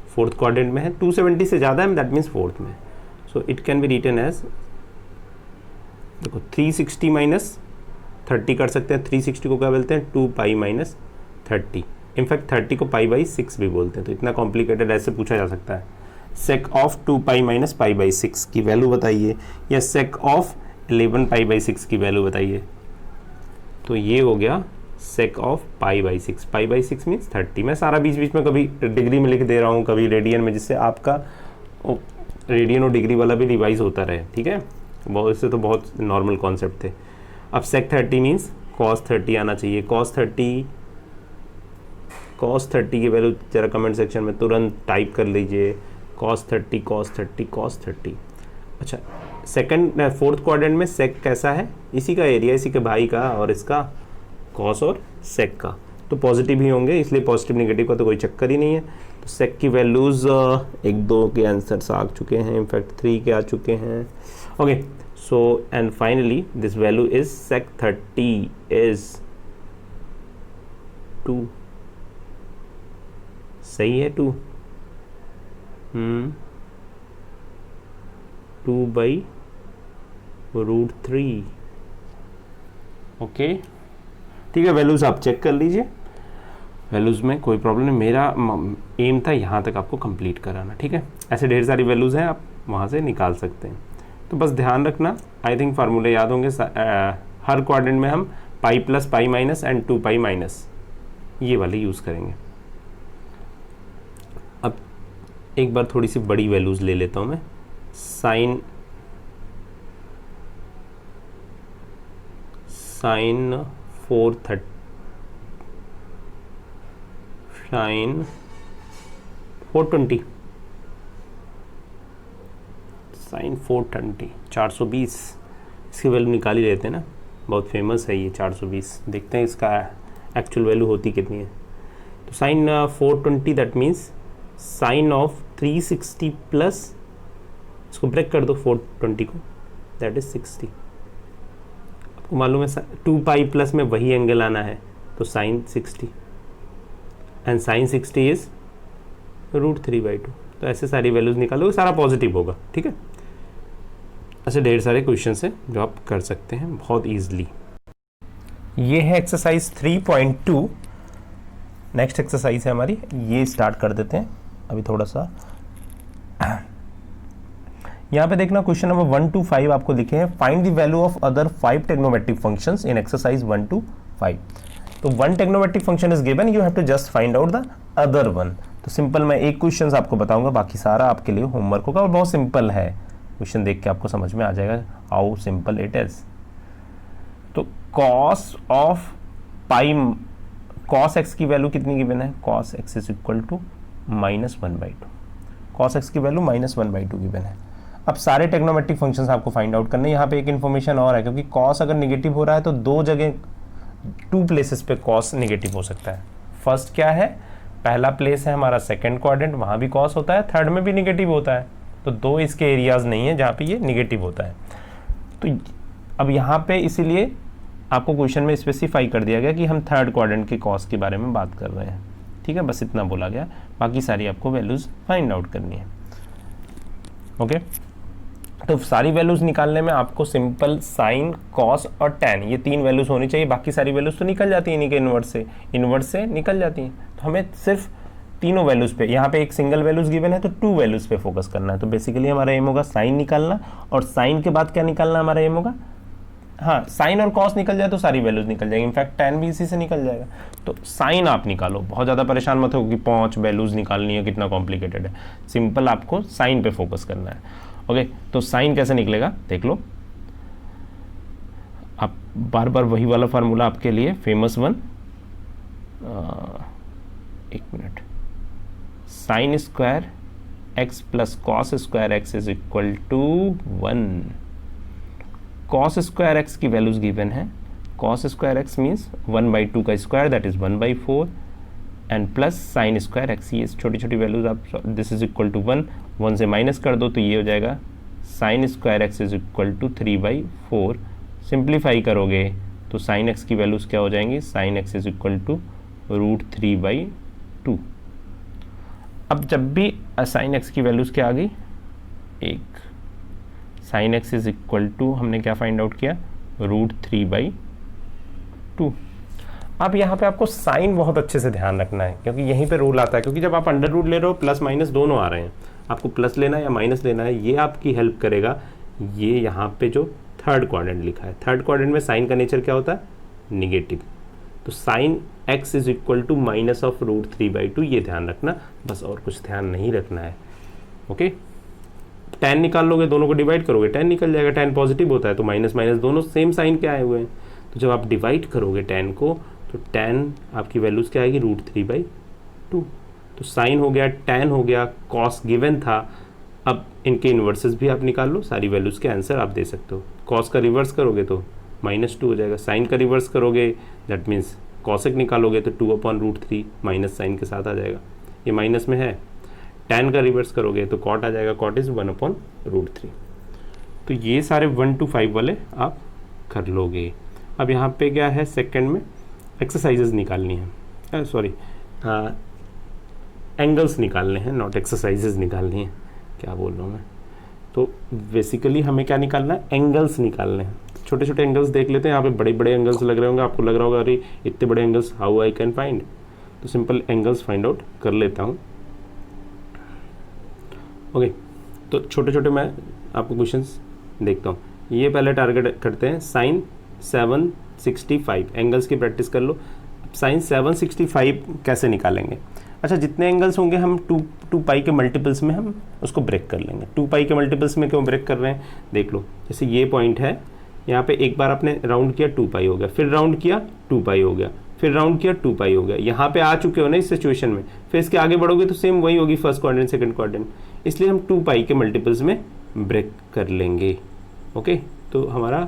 फोर्थ क्वाड्रेंट में है, 270 से ज़्यादा है, दैट मीन्स फोर्थ में। So it can be written as, देखो 360 माइनस 30 कर सकते हैं। 360 को क्या बोलते हैं, 2 पाई माइनस 30। इनफैक्ट 30 को पाई बाई 6 भी बोलते हैं, तो इतना कॉम्प्लिकेटेड ऐसे पूछा जा सकता है। Sake of 2 pi minus pi by 6 की वैल्यू बताइए, या सेक ऑफ 11 पाई बाई 6 की वैल्यू बताइए। तो ये हो गया sake of pi by 6। Pi by 6 means 30। मैं सारा बीच बीच में कभी डिग्री में लिख दे रहा हूँ, कभी रेडियन में, जिससे आपका रेडियन और डिग्री वाला भी रिवाइज होता रहे, ठीक है। बहुत, इससे तो बहुत नॉर्मल कॉन्सेप्ट थे। अब सेक 30 मीन्स कॉस 30 आना चाहिए। कॉस 30 की वैल्यू जरा कमेंट सेक्शन में तुरंत टाइप कर लीजिए, कॉस 30 कॉस 30 कॉस 30। अच्छा, सेकंड फोर्थ क्वाड्रेंट में सेक कैसा है, इसी का एरिया, इसी के भाई का, और इसका कॉस और सेक का, तो पॉजिटिव ही होंगे, इसलिए पॉजिटिव नेगेटिव का तो कोई चक्कर ही नहीं है। तो सेक की वैल्यूज़ 1-2 के आंसर्स आ चुके हैं, इनफैक्ट 3 के आ चुके हैं, okay. So and finally this value is sec 30 is 2, सही है 2, 2/√3। ओके, ठीक है, वैल्यूज़ आप चेक कर लीजिए, वैल्यूज़ में कोई प्रॉब्लम नहीं। मेरा एम था यहाँ तक आपको कंप्लीट कराना, ठीक है। ऐसे ढेर सारी वैल्यूज़ हैं, आप वहाँ से निकाल सकते हैं। तो बस ध्यान रखना, आई थिंक फार्मूले याद होंगे। हर क्वाड्रेंट में हम pi plus, pi minus and 2 pi minus ये वाले यूज़ करेंगे। अब एक बार थोड़ी सी बड़ी वैल्यूज़ ले लेता हूँ मैं। साइन 430, साइन 420, साइन 420, 420 इसकी वैल्यू निकाल ही लेते हैं ना, बहुत फेमस है ये 420। देखते हैं इसका एक्चुअल वैल्यू होती कितनी है। तो sine 420 that means sine of 360 plus, इसको ब्रेक कर दो 420 को, दैट इज 60। आपको मालूम है 2 पाई प्लस में वही एंगल आना है, तो साइन 60 एंड साइन 60 इज √3/2। तो ऐसे सारी वैल्यूज निकालोगे, सारा पॉजिटिव होगा, ठीक है। ऐसे ढेर सारे क्वेश्चन है जो आप कर सकते हैं बहुत ईजिली। ये है एक्सरसाइज 3.2। नेक्स्ट एक्सरसाइज है हमारी, ये स्टार्ट कर देते हैं अभी थोड़ा सा। यहाँ पे देखना क्वेश्चन नंबर 1 to 5 आपको लिखे हैं, find the value of other 5 trigonometric functions in exercise 1 to 5। तो 1 trigonometric function is given, you have to just find out the other one. तो सिंपल मैं एक क्वेश्चन आपको बताऊंगा, बाकी सारा आपके लिए होमवर्क होगा और बहुत सिंपल है। क्वेश्चन देख के आपको समझ में आ जाएगा हाउ सिंपल इट इज। तो cos of pi, cos x की वैल्यू कितनी गिवन है, cos x is equal to -1/2। Cos x की वैल्यू -1/2 गिवन है। अब सारे ट्रिग्नोमेट्रिक फंक्शंस आपको फाइंड आउट करने। यहाँ पे एक इन्फॉर्मेशन और है, क्योंकि कॉस अगर निगेटिव हो रहा है तो दो जगह, 2 प्लेसेस पे कॉस निगेटिव हो सकता है। फर्स्ट क्या है, पहला प्लेस है हमारा सेकंड क्वाड्रेंट, वहाँ भी कॉस होता है, थर्ड में भी निगेटिव होता है। तो दो इसके एरियाज नहीं है जहाँ पे ये निगेटिव होता है। तो अब यहाँ पे इसीलिए आपको क्वेश्चन में स्पेसिफाई कर दिया गया कि हम थर्ड क्वाड्रेंट के कॉस के बारे में बात कर रहे हैं, ठीक है। बस इतना बोला गया, बाकी सारी आपको वैल्यूज फाइंड आउट करनी है। ओके, तो सारी वैल्यूज निकालने में आपको सिंपल साइन, कॉस और टैन, ये 3 वैल्यूज होनी चाहिए। बाकी सारी वैल्यूज तो निकल जाती हैं इन्हीं के इन्वर्स से निकल जाती हैं। तो हमें सिर्फ तीनों वैल्यूज पे, यहाँ पे एक सिंगल वैल्यूज गिवन है तो 2 वैल्यूज पे फोकस करना है। तो बेसिकली हमारा एम होगा साइन निकालना, और साइन के बाद क्या निकालना हमारा एम होगा, हाँ साइन और कॉस निकल जाए तो सारी वैल्यूज निकल जाएगी, इनफैक्ट टैन भी इसी से निकल जाएगा। तो साइन आप निकालो, बहुत ज़्यादा परेशान मत हो कि 5 वैल्यूज निकालनी है, कितना कॉम्प्लिकेटेड है। सिंपल आपको साइन पे फोकस करना है। ओके, तो साइन कैसे निकलेगा देख लो। आप बार बार वही वाला फार्मूला आपके लिए फेमस वन, एक minute, sine square x plus cos square x is equal to 1। Cos square x की वैल्यूज गिवन है, कॉस स्क्वायर एक्स मीन्स 1/2 का square, that is 1/4, and plus sine square x, ये छोटी छोटी values आप, this is equal to 1 से minus कर दो तो ये हो जाएगा sine square x is equal to 3/4। Simplify करोगे तो साइन एक्स की वैल्यूज क्या हो जाएंगी, sine x is equal to √3/2। अब जब भी साइन एक्स की वैल्यूज क्या आ गई, एक sine x is equal to, हमने क्या फाइंड आउट किया, √3/2। अब यहाँ पे आपको साइन बहुत अच्छे से ध्यान रखना है, क्योंकि यहीं पे रूल आता है, क्योंकि जब आप अंडर रूट ले रहे हो प्लस माइनस दोनों आ रहे हैं, आपको प्लस लेना है या माइनस लेना है, ये आपकी हेल्प करेगा। ये यहाँ पे जो थर्ड क्वाड्रेंट लिखा है, थर्ड क्वाड्रेंट में साइन का नेचर क्या होता है, निगेटिव। तो sine x is equal to minus of √3/2, ये ध्यान रखना बस, और कुछ ध्यान नहीं रखना है। ओके, टैन निकाल लोगे, दोनों को डिवाइड करोगे, टैन निकल जाएगा, टैन पॉजिटिव होता है तो माइनस माइनस दोनों सेम साइन के आए हुए हैं। तो जब आप डिवाइड करोगे टैन को तो टैन आपकी वैल्यूज क्या आएगी, √3/2। तो साइन हो गया, टैन हो गया, कॉस गिवन था। अब इनके इन्वर्सेस भी आप निकाल लो, सारी वैल्यूज के आंसर आप दे सकते हो। कॉस का रिवर्स करोगे तो -2 हो जाएगा, साइन का रिवर्स करोगे दैट मीन्स कॉसेक निकालोगे तो 2/√3 माइनस साइन के साथ आ जाएगा, ये माइनस में है। टैन का रिवर्स करोगे तो कॉट आ जाएगा, कॉट इज 1/√3। तो ये सारे 1 to 5 वाले आप कर लोगे। अब यहाँ पे क्या है, सेकंड में एक्सरसाइजेज निकालनी है, सॉरी एंगल्स निकालने हैं, नॉट एक्सरसाइजेज निकालनी है, क्या बोल रहा हूँ मैं। तो बेसिकली हमें क्या निकालना है, एंगल्स निकालने हैं। छोटे छोटे एंगल्स देख लेते हैं, यहाँ पे बड़े बड़े एंगल्स लग रहे होंगे, आपको लग रहा होगा अरे इतने बड़े angles how I can find. तो सिंपल एंगल्स फाइंड आउट कर लेता हूँ। ओके, तो छोटे छोटे मैं आपको क्वेश्चंस देखता हूँ। ये पहले टारगेट करते हैं साइन 765, एंगल्स की प्रैक्टिस कर लो। साइन 765 कैसे निकालेंगे? अच्छा, जितने एंगल्स होंगे हम टू पाई के मल्टीपल्स में हम उसको ब्रेक कर लेंगे। 2 पाई के मल्टीपल्स में क्यों ब्रेक कर रहे हैं, देख लो। जैसे ये पॉइंट है, यहाँ पे एक बार आपने राउंड किया 2 पाई हो गया, फिर राउंड किया 2 पाई हो गया, फिर राउंड किया 2 पाई हो गया। यहाँ पे आ चुके हो ना इस सिचुएशन में, फिर इसके आगे बढ़ोगे तो सेम वही होगी, फर्स्ट क्वाड्रेंट सेकंड क्वाड्रेंट। इसलिए हम 2 पाई के मल्टीपल्स में ब्रेक कर लेंगे। ओके, तो हमारा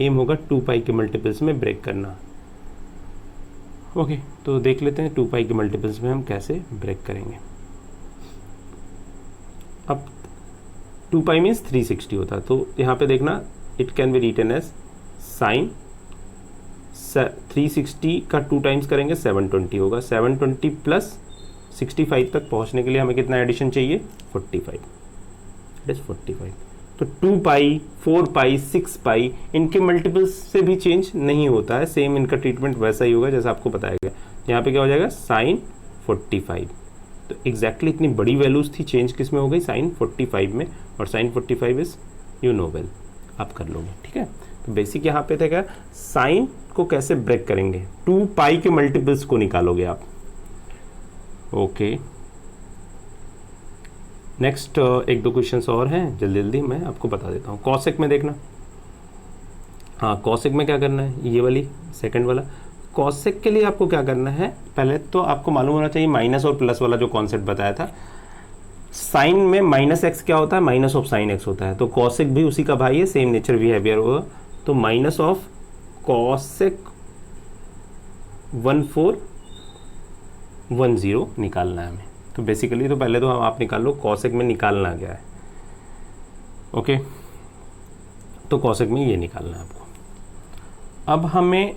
एम होगा 2 पाई के मल्टीपल्स में ब्रेक करना। ओके, तो देख लेते हैं 2 पाई के मल्टीपल्स में हम कैसे ब्रेक करेंगे। अब 2 पाई मीन्स 360 होता है, तो यहाँ पे देखना it can be written as sine 360 का 2 टाइम्स करेंगे 720 होगा। 720 प्लस 65 तक पहुँचने के लिए हमें कितना एडिशन चाहिए, 45, इट इज 45। तो 2 पाई 4 पाई 6 पाई इनके मल्टीपल्स से भी चेंज नहीं होता है, सेम इनका ट्रीटमेंट वैसा ही होगा जैसा आपको बताया गया। यहाँ पे क्या हो जाएगा, साइन 45। तो एग्जैक्टली इतनी बड़ी वैल्यूज थी, चेंज किस में हो गई, साइन 45 में। और sine 45 is you know well, आप कर लोगे, ठीक है। तो बेसिक यहाँ पे था क्या, साइन को कैसे ब्रेक करेंगे, 2 पाई के मल्टीपल्स को निकालोगे आप। ओके, नेक्स्ट एक दो क्वेश्चंस और हैं, जल्दी जल्दी मैं आपको बता देता हूँ। कॉसेक में देखना, हाँ कॉसेक में क्या करना है, ये वाली सेकंड वाला। कॉसेक के लिए आपको क्या करना है, पहले तो आपको मालूम होना चाहिए माइनस और प्लस वाला जो कॉन्सेप्ट बताया था। साइन में माइनस एक्स क्या होता है, माइनस ऑफ साइन एक्स होता है। तो कॉसेक भी उसी का भाई है, सेम नेचर बिहेवियर होगा। तो माइनस ऑफ कॉसेक 1410 निकालना है हमें। तो बेसिकली तो पहले तो आप निकाल लो कॉसेक में निकालना क्या है। ओके, तो कॉसेक में ये निकालना है आपको। अब हमें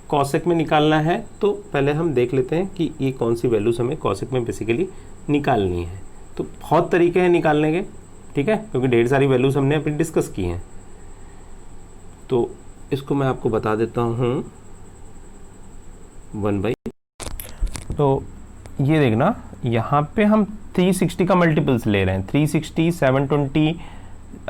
कॉसेक में निकालना है, तो पहले हम देख लेते हैं कि ये कौन सी वैल्यूज हमें कॉसेक में बेसिकली निकालनी है। तो बहुत तरीके हैं निकालने के, ठीक है, क्योंकि ढेर सारी वैल्यूज हमने अभी डिस्कस की हैं। तो इसको मैं आपको बता देता हूँ 1/। तो ये देखना, यहाँ पे हम 360 का मल्टीपल्स ले रहे हैं, 360 720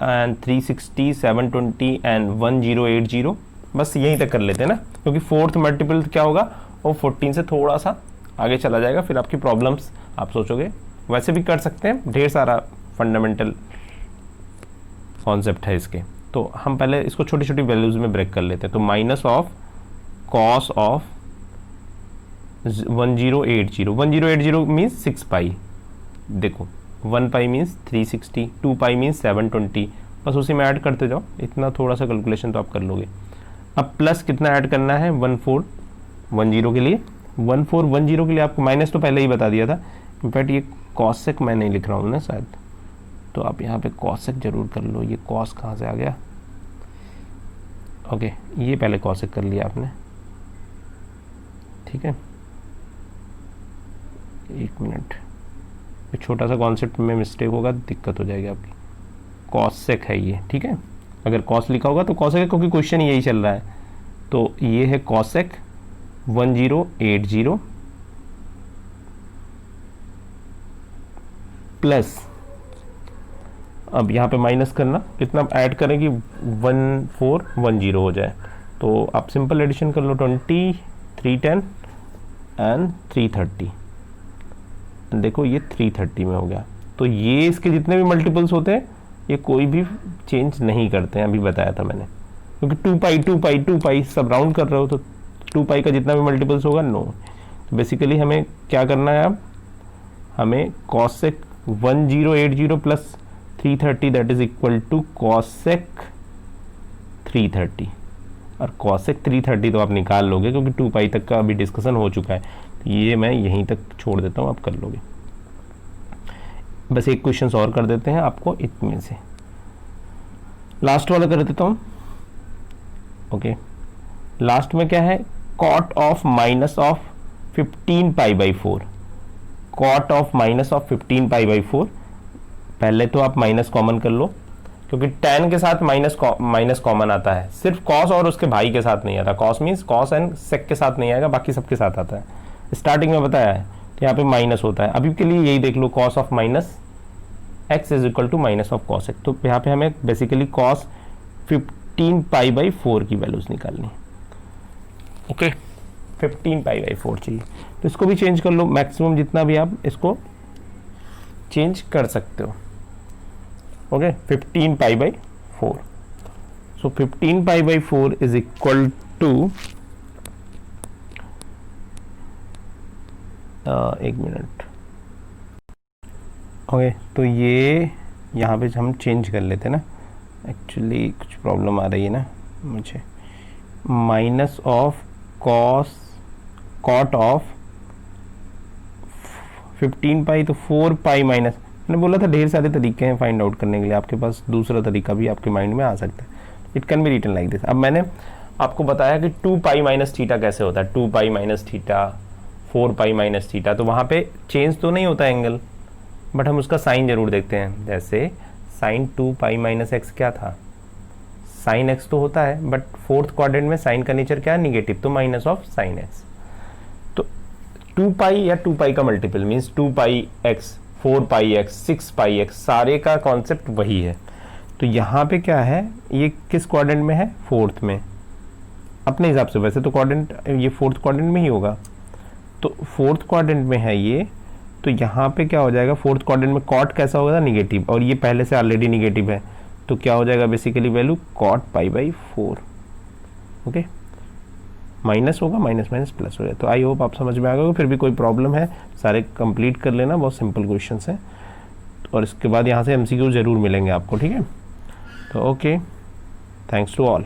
एंड 360 720 एंड 1080, बस यहीं तक कर लेते हैं ना, क्योंकि फोर्थ मल्टीपल क्या होगा, वो 14 से थोड़ा सा आगे चला जाएगा, फिर आपकी प्रॉब्लम्स आप सोचोगे। वैसे भी कर सकते हैं, ढेर सारा फंडामेंटल कॉन्सेप्ट है इसके। तो हम पहले इसको छोटी छोटी वैल्यूज में ब्रेक कर लेते हैं। तो minus of cos of 1080 means 6 पाई। देखो 1 पाई मीन्स 360, 2 पाई मीन्स 720, बस उसी में ऐड करते जाओ, इतना थोड़ा सा कैलकुलेशन तो आप कर लोगे। अब प्लस कितना ऐड करना है, 1410 के लिए। 1410 के लिए आपको माइनस तो पहले ही बता दिया था, इनफैक्ट ये कॉसेक मैं नहीं लिख रहा हूँ ना शायद, तो आप यहाँ पे कॉसेक जरूर कर लो। ये कॉस कहाँ से आ गया, ओके, ये पहले कॉसेक कर लिया आपने, ठीक है। एक मिनट, छोटा सा कॉन्सेप्ट में मिस्टेक होगा, दिक्कत हो जाएगी आपकी। कॉसेक है ये, ठीक है। अगर कॉस लिखा होगा तो कॉसेक है, क्योंकि क्वेश्चन यही चल रहा है। तो ये है कॉसेक 1080 प्लस, अब यहाँ पे माइनस करना, कितना ऐड करें कि 1410 हो जाए। तो आप सिंपल एडिशन कर लो, 20 310 एंड 330। देखो ये 330 में हो गया। तो ये इसके जितने भी मल्टीपल्स होते हैं ये कोई भी चेंज नहीं करते हैं, अभी बताया था मैंने, क्योंकि 2 पाई सब राउंड कर रहे हो, तो 2 पाई का जितना भी मल्टीपल्स होगा नो। तो बेसिकली हमें क्या करना है, अब हमें cosec 1080 plus 330 that is equal to cosec 330। और कॉसेक 330 तो आप निकाल लोगे, क्योंकि 2 पाई तक का अभी डिस्कशन हो चुका है। तो ये मैं यहीं तक छोड़ देता हूँ, आप कर लोगे। बस एक क्वेश्चन और कर देते हैं आपको इतने से, लास्ट वाला कर देता हूँ। ओके, लास्ट में क्या है, cot of minus of 15 pi by 4। Cot of minus of 15π/4। पहले तो आप माइनस कॉमन कर लो, क्योंकि tan के साथ माइनस कॉमन आता है, सिर्फ cos और उसके भाई के साथ नहीं आता। cos means cos and sec के साथ नहीं आएगा, बाकी सबके साथ आता है। स्टार्टिंग में बताया है तो यहाँ पे माइनस होता है। अभी के लिए यही देख लो, cos of minus x is equal to minus of cos x। तो यहाँ पे हमें बेसिकली cos 15π/4 की वैल्यूज निकालनी। ओके, 15π/4 चाहिए, तो इसको भी चेंज कर लो, मैक्सिमम जितना भी आप इसको चेंज कर सकते हो। Okay, 15π/4। So 15π/4 is equal to, एक मिनट। ओके, तो ये यहाँ पे हम चेंज कर लेते ना, एक्चुअली कुछ प्रॉब्लम आ रही है ना मुझे। माइनस ऑफ कॉट ऑफ 15π, तो 4π माइनस, मैंने बोला था ढेर सारे तरीके हैं फाइंड आउट करने के लिए, आपके पास दूसरा तरीका भी आपके माइंड में आ सकता है। It can be written like this. अब मैंने आपको बताया कि 2π माइनस थीटा कैसे होता है, 2π माइनस थीटा, 4π माइनस थीटा, तो वहाँ पे चेंज तो नहीं होता एंगल, बट हम उसका साइन जरूर देखते हैं। जैसे साइन 2π माइनस एक्स क्या था, साइन एक्स तो होता है, बट फोर्थ क्वाड्रेंट में साइन का नेचर क्या है, निगेटिव, तो माइनस ऑफ साइन एक्स। तो 2π या 2π का multiple means 2πx, 4πx, 6πx, सारे का कॉन्सेप्ट वही है। तो यहाँ पे क्या है, ये किस क्वाड्रेंट में है, फोर्थ में, अपने हिसाब से। वैसे तो क्वाड्रेंट ये फोर्थ क्वाड्रेंट में ही होगा, तो फोर्थ क्वाड्रेंट में है ये। तो यहाँ पे क्या हो जाएगा, फोर्थ क्वाड्रेंट में कॉट कैसा होगा, निगेटिव, और ये पहले से ऑलरेडी निगेटिव है, तो क्या हो जाएगा basically value cot π/4। Okay, minus होगा, माइनस माइनस प्लस हो जाए। तो आई होप आप समझ में आ गए। फिर भी कोई प्रॉब्लम है सारे कंप्लीट कर लेना, बहुत सिंपल क्वेश्चन है, और इसके बाद यहाँ से MCQ जरूर मिलेंगे आपको, ठीक है। तो ओके, थैंक्स टू ऑल।